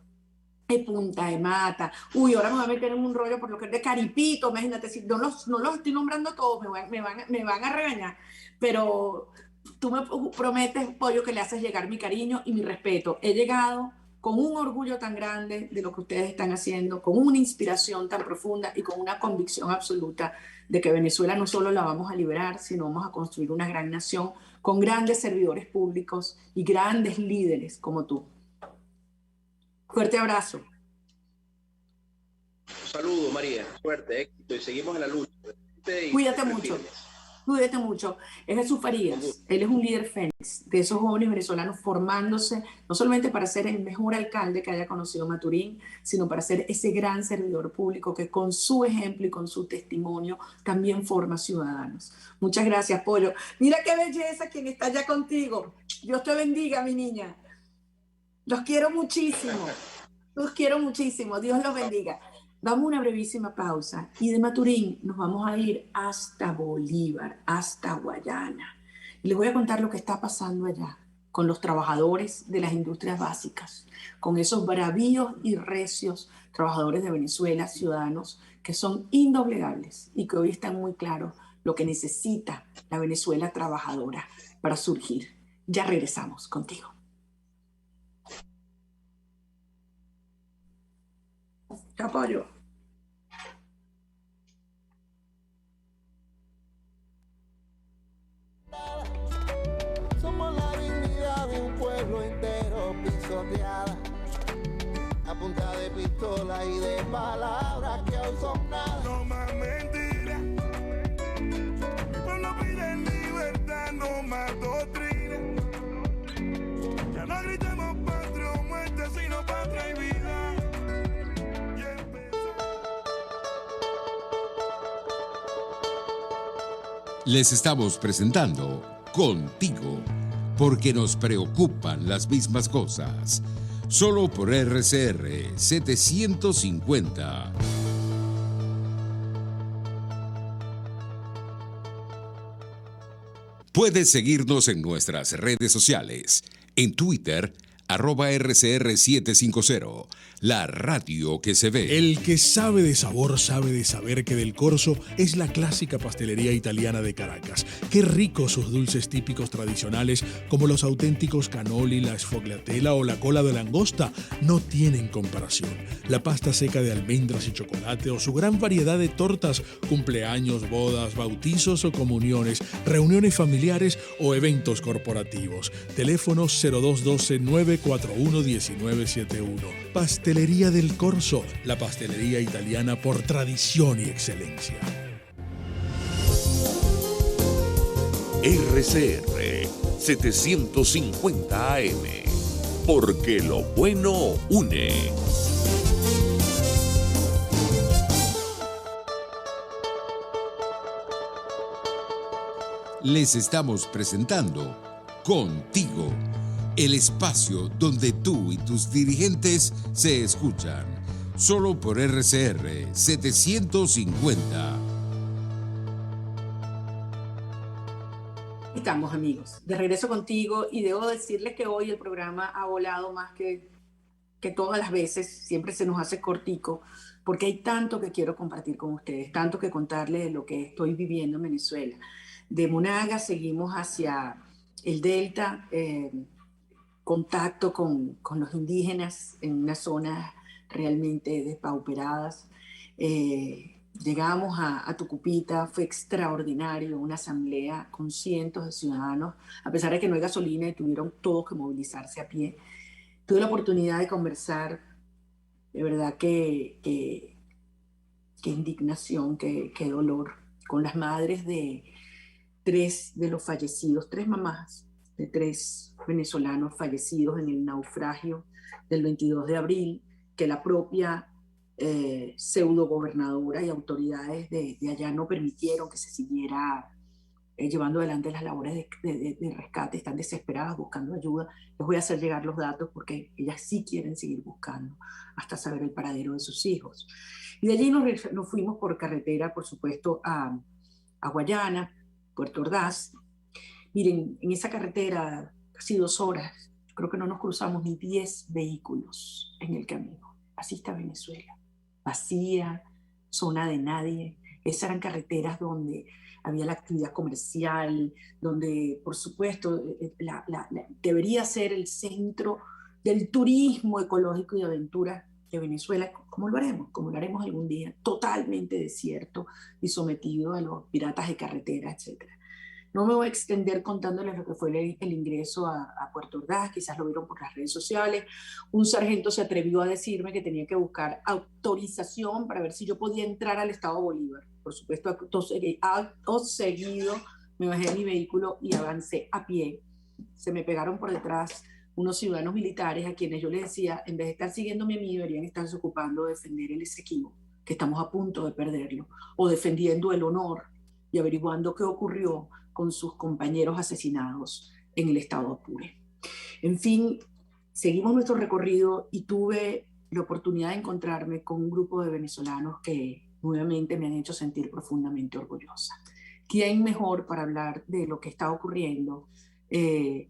de Punta de Mata. Uy, ahora me voy a meter en un rollo por lo que es de Caripito, imagínate, si no los estoy nombrando todos, me van a regañar, pero tú me prometes, Pollo, que le haces llegar mi cariño y mi respeto. He llegado con un orgullo tan grande de lo que ustedes están haciendo, con una inspiración tan profunda y con una convicción absoluta de que Venezuela no solo la vamos a liberar, sino vamos a construir una gran nación con grandes servidores públicos y grandes líderes como tú. Fuerte abrazo. Un saludo, María. Suerte, éxito, y seguimos en la lucha. Cuídate mucho. Cuídate mucho. Es Jesús Farías. Él es un líder fénix de esos jóvenes venezolanos formándose, no solamente para ser el mejor alcalde que haya conocido Maturín, sino para ser ese gran servidor público que con su ejemplo y con su testimonio también forma ciudadanos. Muchas gracias, Pollo. Mira qué belleza quien está allá contigo. Dios te bendiga, mi niña. Los quiero muchísimo. Los quiero muchísimo. Dios los bendiga. Vamos a una brevísima pausa y de Maturín nos vamos a ir hasta Bolívar, hasta Guayana. Y les voy a contar lo que está pasando allá con los trabajadores de las industrias básicas, con esos bravíos y recios trabajadores de Venezuela, ciudadanos que son indoblegables y que hoy están muy claros lo que necesita la Venezuela trabajadora para surgir. Ya regresamos contigo. Te apoyo. Somos la dignidad de un pueblo entero pisoteada, a punta de pistola y de palabras que hoy son nada. No más mentiras, cuando piden libertad, no más doctrina. Ya no gritemos patria o muerte, sino patria y vida. Les estamos presentando Contigo, porque nos preocupan las mismas cosas. Solo por RCR 750. Puedes seguirnos en nuestras redes sociales. En Twitter, @RCR750, la radio que se ve. El que sabe de sabor sabe de saber que Del Corso es la clásica pastelería italiana de Caracas. Qué ricos sus dulces típicos tradicionales, como los auténticos cannoli, la sfogliatella o la cola de langosta, no tienen comparación. La pasta seca de almendras y chocolate o su gran variedad de tortas, cumpleaños, bodas, bautizos o comuniones, reuniones familiares o eventos corporativos. Teléfonos 0212-941-1971. Pastelería Del Corso, la pastelería italiana por tradición y excelencia. RCR 750 AM, porque lo bueno une. Les estamos presentando Contigo, el espacio donde tú y tus dirigentes se escuchan. Solo por RCR 750. Estamos, amigos, de regreso contigo, y debo decirles que hoy el programa ha volado más que todas las veces. Siempre se nos hace cortico porque hay tanto que quiero compartir con ustedes, tanto que contarles de lo que estoy viviendo en Venezuela. De Monagas seguimos hacia el Delta, contacto con los indígenas en unas zonas realmente despauperadas. Llegamos a Tucupita, fue extraordinario, una asamblea con cientos de ciudadanos, a pesar de que no hay gasolina y tuvieron todos que movilizarse a pie. Tuve la oportunidad de conversar, de verdad qué indignación, qué dolor, con las madres de 3 de los fallecidos, 3 mamás de 3 venezolanos fallecidos en el naufragio del 22 de abril, que la propia pseudo gobernadora y autoridades de allá no permitieron que se siguiera llevando adelante las labores de rescate. Están desesperadas buscando ayuda. Les voy a hacer llegar los datos porque ellas sí quieren seguir buscando hasta saber el paradero de sus hijos. Y de allí nos fuimos por carretera, por supuesto, a Guayana, Puerto Ordaz. Miren, en esa carretera casi 2 horas, yo creo que no nos cruzamos ni 10 vehículos en el camino. Así está Venezuela, vacía, zona de nadie. Esas eran carreteras donde había la actividad comercial, donde, por supuesto, debería ser el centro del turismo ecológico y de aventura de Venezuela. ¿Cómo lo haremos? Como lo haremos algún día, totalmente desierto y sometido a los piratas de carretera, etc. No me voy a extender contándoles lo que fue el ingreso a Puerto Ordaz, quizás lo vieron por las redes sociales. Un sargento se atrevió a decirme que tenía que buscar autorización para ver si yo podía entrar al Estado Bolívar. Por supuesto, acto seguido me bajé de mi vehículo y avancé a pie. Se me pegaron por detrás unos ciudadanos militares a quienes yo les decía, en vez de estar siguiéndome a mí, deberían estarse ocupando de defender el Esequibo, que estamos a punto de perderlo, o defendiendo el honor y averiguando qué ocurrió con sus compañeros asesinados en el estado Apure. En fin, seguimos nuestro recorrido y tuve la oportunidad de encontrarme con un grupo de venezolanos que nuevamente me han hecho sentir profundamente orgullosa. ¿Quién mejor para hablar de lo que está ocurriendo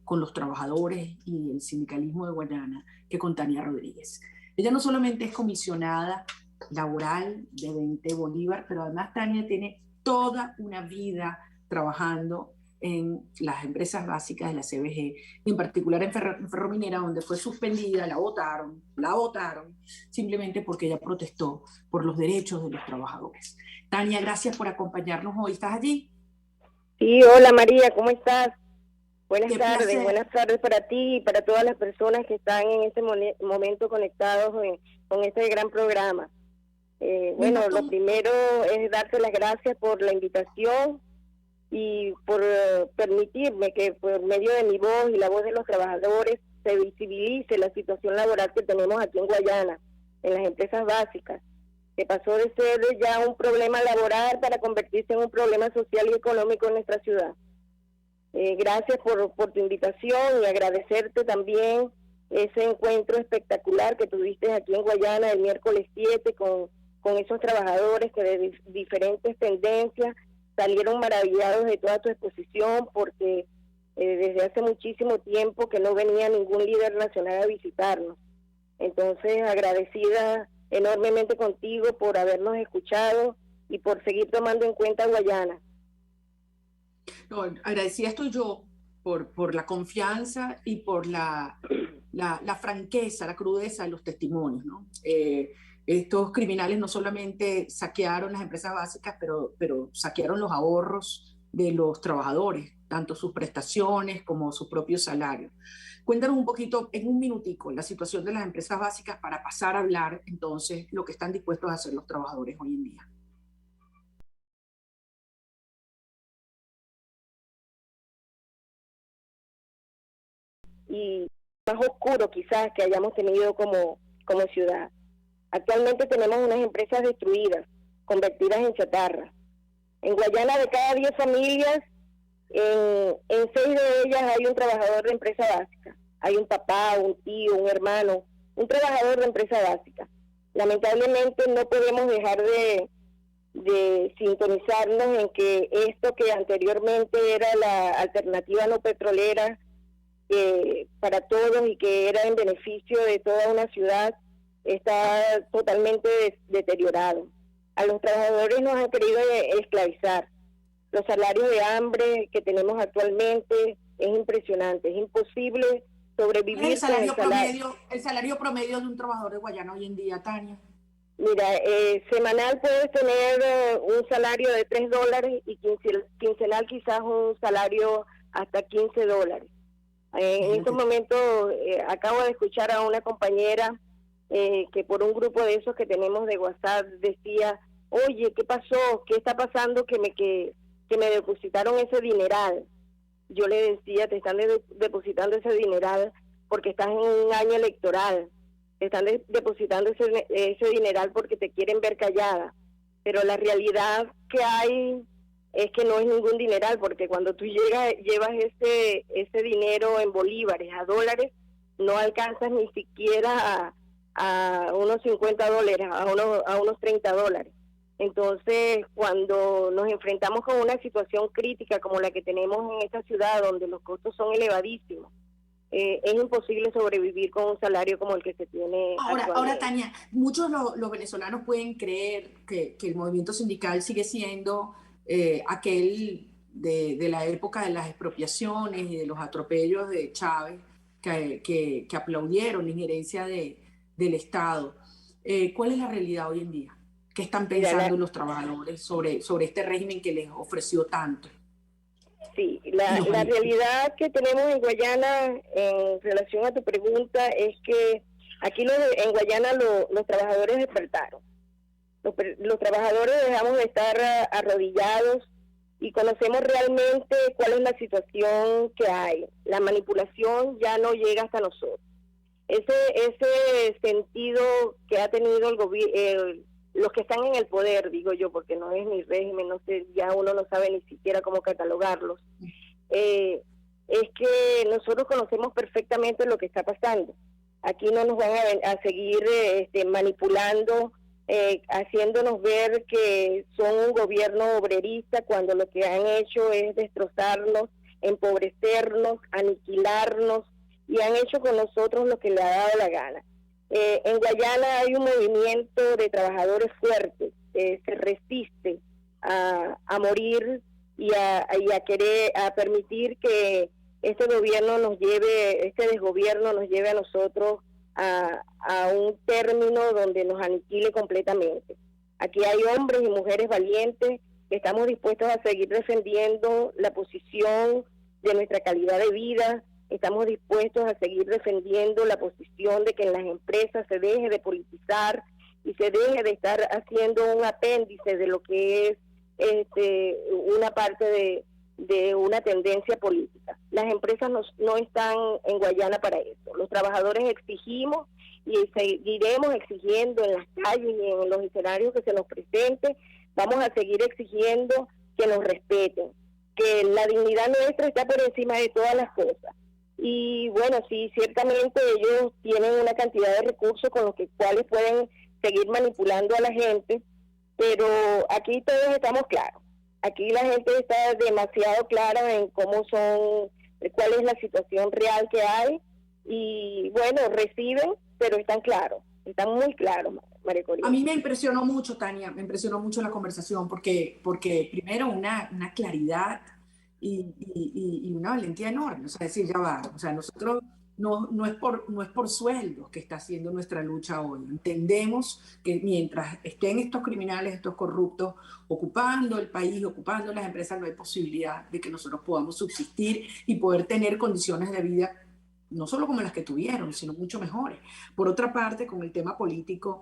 con los trabajadores y el sindicalismo de Guayana que con Tania Rodríguez? Ella no solamente es comisionada laboral de 20 bolívares, pero además Tania tiene toda una vida trabajando en las empresas básicas de la CBG, y en particular en Ferrominera, donde fue suspendida, la votaron, simplemente porque ella protestó por los derechos de los trabajadores. Tania, gracias por acompañarnos hoy. ¿Estás allí? Sí, hola María, ¿cómo estás? Buenas tardes, placer. buenas tardes para ti y para todas las personas que están en este momento conectados con este gran programa. Bueno, lo primero es darte las gracias por la invitación y por permitirme que por medio de mi voz y la voz de los trabajadores se visibilice la situación laboral que tenemos aquí en Guayana, en las empresas básicas, que pasó de ser ya un problema laboral para convertirse en un problema social y económico en nuestra ciudad. Gracias por tu invitación y agradecerte también ese encuentro espectacular que tuviste aquí en Guayana el miércoles 7 con esos trabajadores que de diferentes tendencias salieron maravillados de toda tu exposición, porque desde hace muchísimo tiempo que no venía ningún líder nacional a visitarnos. Entonces, agradecida enormemente contigo por habernos escuchado y por seguir tomando en cuenta Guayana. No, agradecida estoy yo por la confianza y por la franqueza, la crudeza de los testimonios, ¿no? Estos criminales no solamente saquearon las empresas básicas, pero saquearon los ahorros de los trabajadores, tanto sus prestaciones como su propio salario. Cuéntanos un poquito, en un minutico, la situación de las empresas básicas para pasar a hablar entonces lo que están dispuestos a hacer los trabajadores hoy en día. Y más oscuro quizás que hayamos tenido como ciudad. Actualmente tenemos unas empresas destruidas, convertidas en chatarra. En Guayana, de cada 10 familias, en 6 de ellas hay un trabajador de empresa básica. Hay un papá, un tío, un hermano, un trabajador de empresa básica. Lamentablemente no podemos dejar de sintonizarnos en que esto que anteriormente era la alternativa no petrolera para todos y que era en beneficio de toda una ciudad, está totalmente deteriorado. A los trabajadores nos han querido esclavizar. Los salarios de hambre que tenemos actualmente es impresionante, es imposible sobrevivir. ¿El salario promedio de un trabajador de Guayana hoy en día, Tania? Mira, semanal puedes tener un salario de $3 y quincenal quizás un salario hasta $15. En estos momentos acabo de escuchar a una compañera que por un grupo de esos que tenemos de WhatsApp decía, oye, ¿qué pasó? ¿Qué está pasando que me depositaron ese dineral? Yo le decía, te están depositando ese dineral porque estás en un año electoral, te están depositando ese dineral porque te quieren ver callada, pero la realidad que hay es que no es ningún dineral, porque cuando tú llevas ese dinero en bolívares a dólares, no alcanzas ni siquiera a unos $50, a unos $30. Entonces, cuando nos enfrentamos con una situación crítica como la que tenemos en esta ciudad, donde los costos son elevadísimos, es imposible sobrevivir con un salario como el que se tiene actualmente. Ahora, Tania, muchos los venezolanos pueden creer que el movimiento sindical sigue siendo aquel de la época de las expropiaciones y de los atropellos de Chávez, que aplaudieron la injerencia del Estado. ¿Cuál es la realidad hoy en día? ¿Qué están pensando los trabajadores sobre este régimen que les ofreció tanto? Sí, la realidad que tenemos en Guayana en relación a tu pregunta es que aquí en Guayana los trabajadores despertaron. Los trabajadores dejamos de estar arrodillados y conocemos realmente cuál es la situación que hay. La manipulación ya no llega hasta nosotros. Ese sentido que ha tenido el gobierno, los que están en el poder, digo yo, porque no es ni régimen, no sé, ya uno no sabe ni siquiera cómo catalogarlos, es que nosotros conocemos perfectamente lo que está pasando. Aquí no nos van a seguir manipulando, haciéndonos ver que son un gobierno obrerista cuando lo que han hecho es destrozarnos, empobrecernos, aniquilarnos, y han hecho con nosotros lo que le ha dado la gana. En Guayana hay un movimiento de trabajadores fuertes que se resiste a morir y a permitir que este gobierno nos lleve, este desgobierno nos lleve a nosotros a un término donde nos aniquile completamente. Aquí hay hombres y mujeres valientes que estamos dispuestos a seguir defendiendo la posición de nuestra calidad de vida, estamos dispuestos a seguir defendiendo la posición de que en las empresas se deje de politizar y se deje de estar haciendo un apéndice de lo que es una parte de una tendencia política. Las empresas no están en Guayana para eso. Los trabajadores exigimos y seguiremos exigiendo en las calles y en los escenarios que se nos presente. Vamos a seguir exigiendo que nos respeten, que la dignidad nuestra está por encima de todas las cosas. Y bueno, sí, ciertamente ellos tienen una cantidad de recursos con los cuales pueden seguir manipulando a la gente, pero aquí todos estamos claros. Aquí la gente está demasiado clara en cuál es la situación real que hay, y bueno, reciben, pero están claros, están muy claros, María Corina. A mí me impresionó mucho, Tania, me impresionó mucho la conversación, porque primero una claridad y una valentía enorme, o sea, decir, ya va, o sea, nosotros no es por sueldos que está haciendo nuestra lucha hoy. Entendemos que mientras estén estos criminales, estos corruptos, ocupando el país, ocupando las empresas, no hay posibilidad de que nosotros podamos subsistir y poder tener condiciones de vida no solo como las que tuvieron, sino mucho mejores. Por otra parte, con el tema político,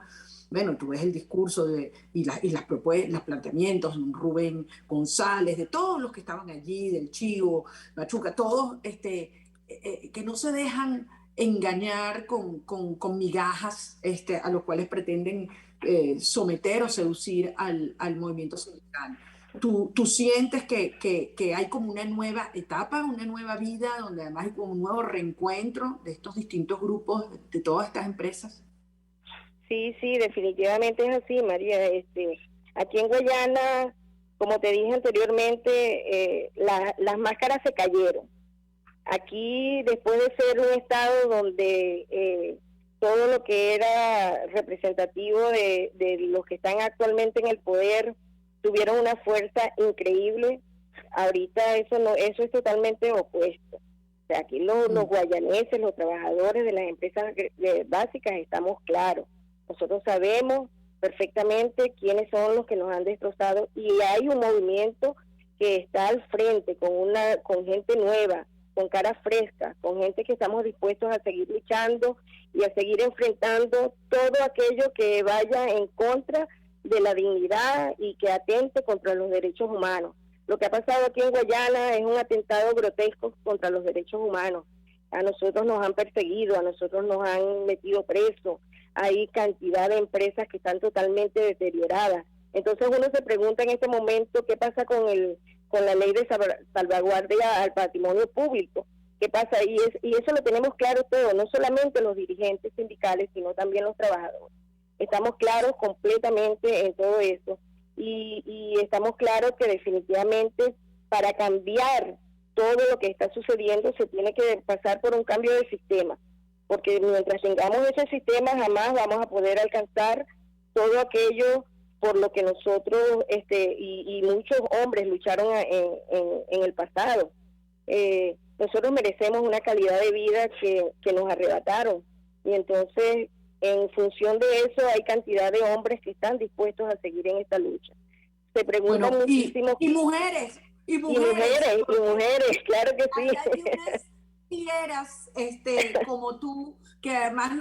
bueno, tú ves el discurso y las propuestas, los planteamientos de Rubén González, de todos los que estaban allí, del Chivo, Machuca, todos que no se dejan engañar con migajas a los cuales pretenden someter o seducir al movimiento sindical. ¿Tú sientes que hay como una nueva etapa, una nueva vida, donde además hay como un nuevo reencuentro de estos distintos grupos, de todas estas empresas? Sí, definitivamente es así, María. Aquí en Guayana, como te dije anteriormente, las máscaras se cayeron. Aquí, después de ser un estado donde todo lo que era representativo de los que están actualmente en el poder tuvieron una fuerza increíble, ahorita eso es totalmente opuesto. O sea, aquí los guayaneses, los trabajadores de las empresas básicas estamos claros. Nosotros sabemos perfectamente quiénes son los que nos han destrozado, y hay un movimiento que está al frente con gente nueva, con cara fresca, con gente que estamos dispuestos a seguir luchando y a seguir enfrentando todo aquello que vaya en contra de la dignidad y que atente contra los derechos humanos. Lo que ha pasado aquí en Guayana es un atentado grotesco contra los derechos humanos. A nosotros nos han perseguido, a nosotros nos han metido presos, hay cantidad de empresas que están totalmente deterioradas. Entonces uno se pregunta en este momento qué pasa con la ley de salvaguardia al patrimonio público. ¿Qué pasa? Y eso lo tenemos claro todo, no solamente los dirigentes sindicales, sino también los trabajadores. Estamos claros completamente en todo eso, y estamos claros que definitivamente para cambiar todo lo que está sucediendo se tiene que pasar por un cambio de sistema, porque mientras tengamos ese sistema jamás vamos a poder alcanzar todo aquello por lo que nosotros y muchos hombres lucharon en el pasado. Nosotros merecemos una calidad de vida que nos arrebataron, y entonces en función de eso hay cantidad de hombres que están dispuestos a seguir en esta lucha. Se preguntan muchísimo. Y mujeres, claro que sí. Hay unas fieras como tú, que además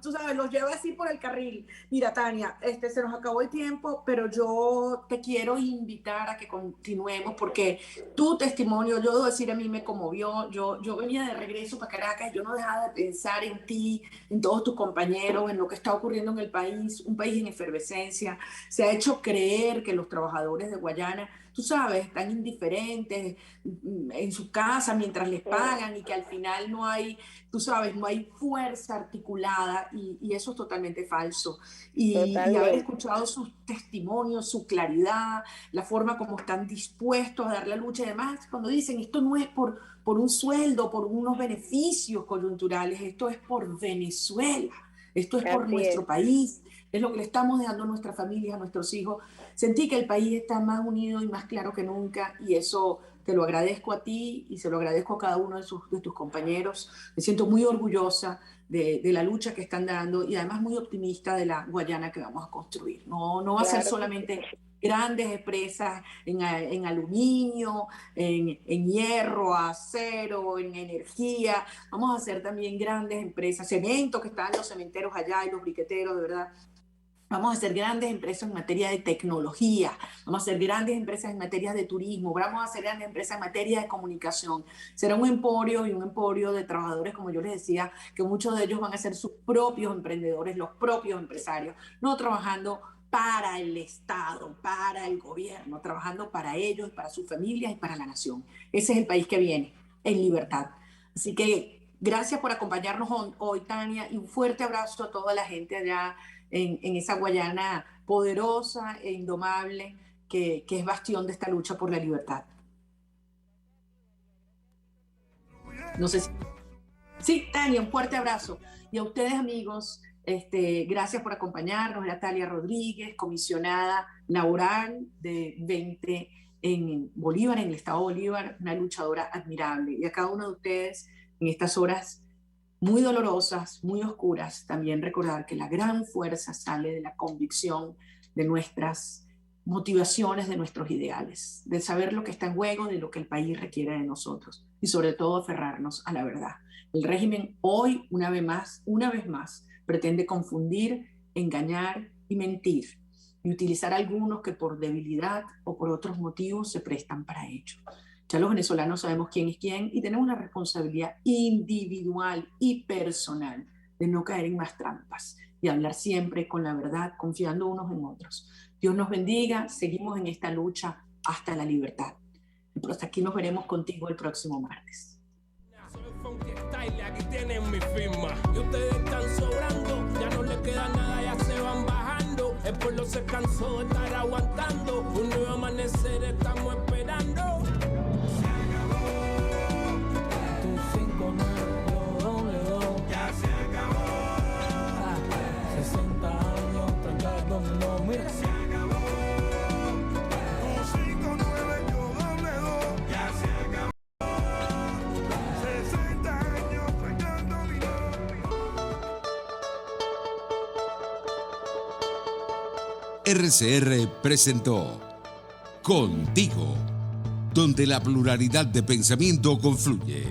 tú sabes, los lleva así por el carril. Mira, Tania, se nos acabó el tiempo, pero yo te quiero invitar a que continuemos, porque tu testimonio, yo debo decir, a mí me conmovió. Yo venía de regreso para Caracas, yo no dejaba de pensar en ti, en todos tus compañeros, en lo que está ocurriendo en el país, un país en efervescencia. Se ha hecho creer que los trabajadores de Guayana, tú sabes, están indiferentes en su casa mientras les pagan, y que al final no hay, tú sabes, no hay fuerza articulada, y eso es totalmente falso. Y haber escuchado sus testimonios, su claridad, la forma como están dispuestos a dar la lucha, y además cuando dicen esto no es por un sueldo, por unos beneficios coyunturales, esto es por Venezuela. Esto es por nuestro país, es lo que le estamos dejando a nuestras familias, a nuestros hijos. Sentí que el país está más unido y más claro que nunca, y eso te lo agradezco a ti y se lo agradezco a cada uno de tus compañeros. Me siento muy orgullosa de la lucha que están dando y además muy optimista de la Guayana que vamos a construir. No va a ser solamente grandes empresas en aluminio, en hierro, acero, en energía. Vamos a hacer también grandes empresas, cemento, que están los cementeros allá y los briqueteros, de verdad. Vamos a hacer grandes empresas en materia de tecnología, vamos a hacer grandes empresas en materia de turismo, vamos a hacer grandes empresas en materia de comunicación. Será un emporio y un emporio de trabajadores, como yo les decía, que muchos de ellos van a ser sus propios emprendedores, los propios empresarios, no trabajando para el Estado, para el gobierno, trabajando para ellos, para sus familias y para la nación. Ese es el país que viene, en libertad. Así que gracias por acompañarnos hoy, Tania, y un fuerte abrazo a toda la gente allá en esa Guayana poderosa e indomable que es bastión de esta lucha por la libertad. No sé si... Sí, Tania, un fuerte abrazo. Y a ustedes, amigos, gracias por acompañarnos. Era Talia Rodríguez, comisionada laboral de 20 en Bolívar, en el estado de Bolívar, una luchadora admirable. Y a cada uno de ustedes, en estas horas muy dolorosas, muy oscuras, también recordar que la gran fuerza sale de la convicción de nuestras motivaciones, de nuestros ideales, de saber lo que está en juego, de lo que el país requiere de nosotros y sobre todo aferrarnos a la verdad. El régimen hoy, una vez más, pretende confundir, engañar y mentir y utilizar a algunos que por debilidad o por otros motivos se prestan para ello. Ya los venezolanos sabemos quién es quién y tenemos una responsabilidad individual y personal de no caer en más trampas y hablar siempre con la verdad, confiando unos en otros. Dios nos bendiga, seguimos en esta lucha hasta la libertad. Hasta aquí nos veremos contigo el próximo martes. Soy Funky Style, aquí tienen mi firma. Y ustedes están sobrando, ya no les queda nada, ya se van bajando. El pueblo se cansó de estar aguantando, un nuevo amanecer estamos esperando. Ya se acabó. 60 años, trancado, no, mira. Se acabó. 259 yo 2. Ya se acabó. 60 años trancando dominó. RCR presentó Contigo, donde la pluralidad de pensamiento confluye.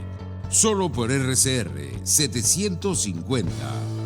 Solo por RCR 750.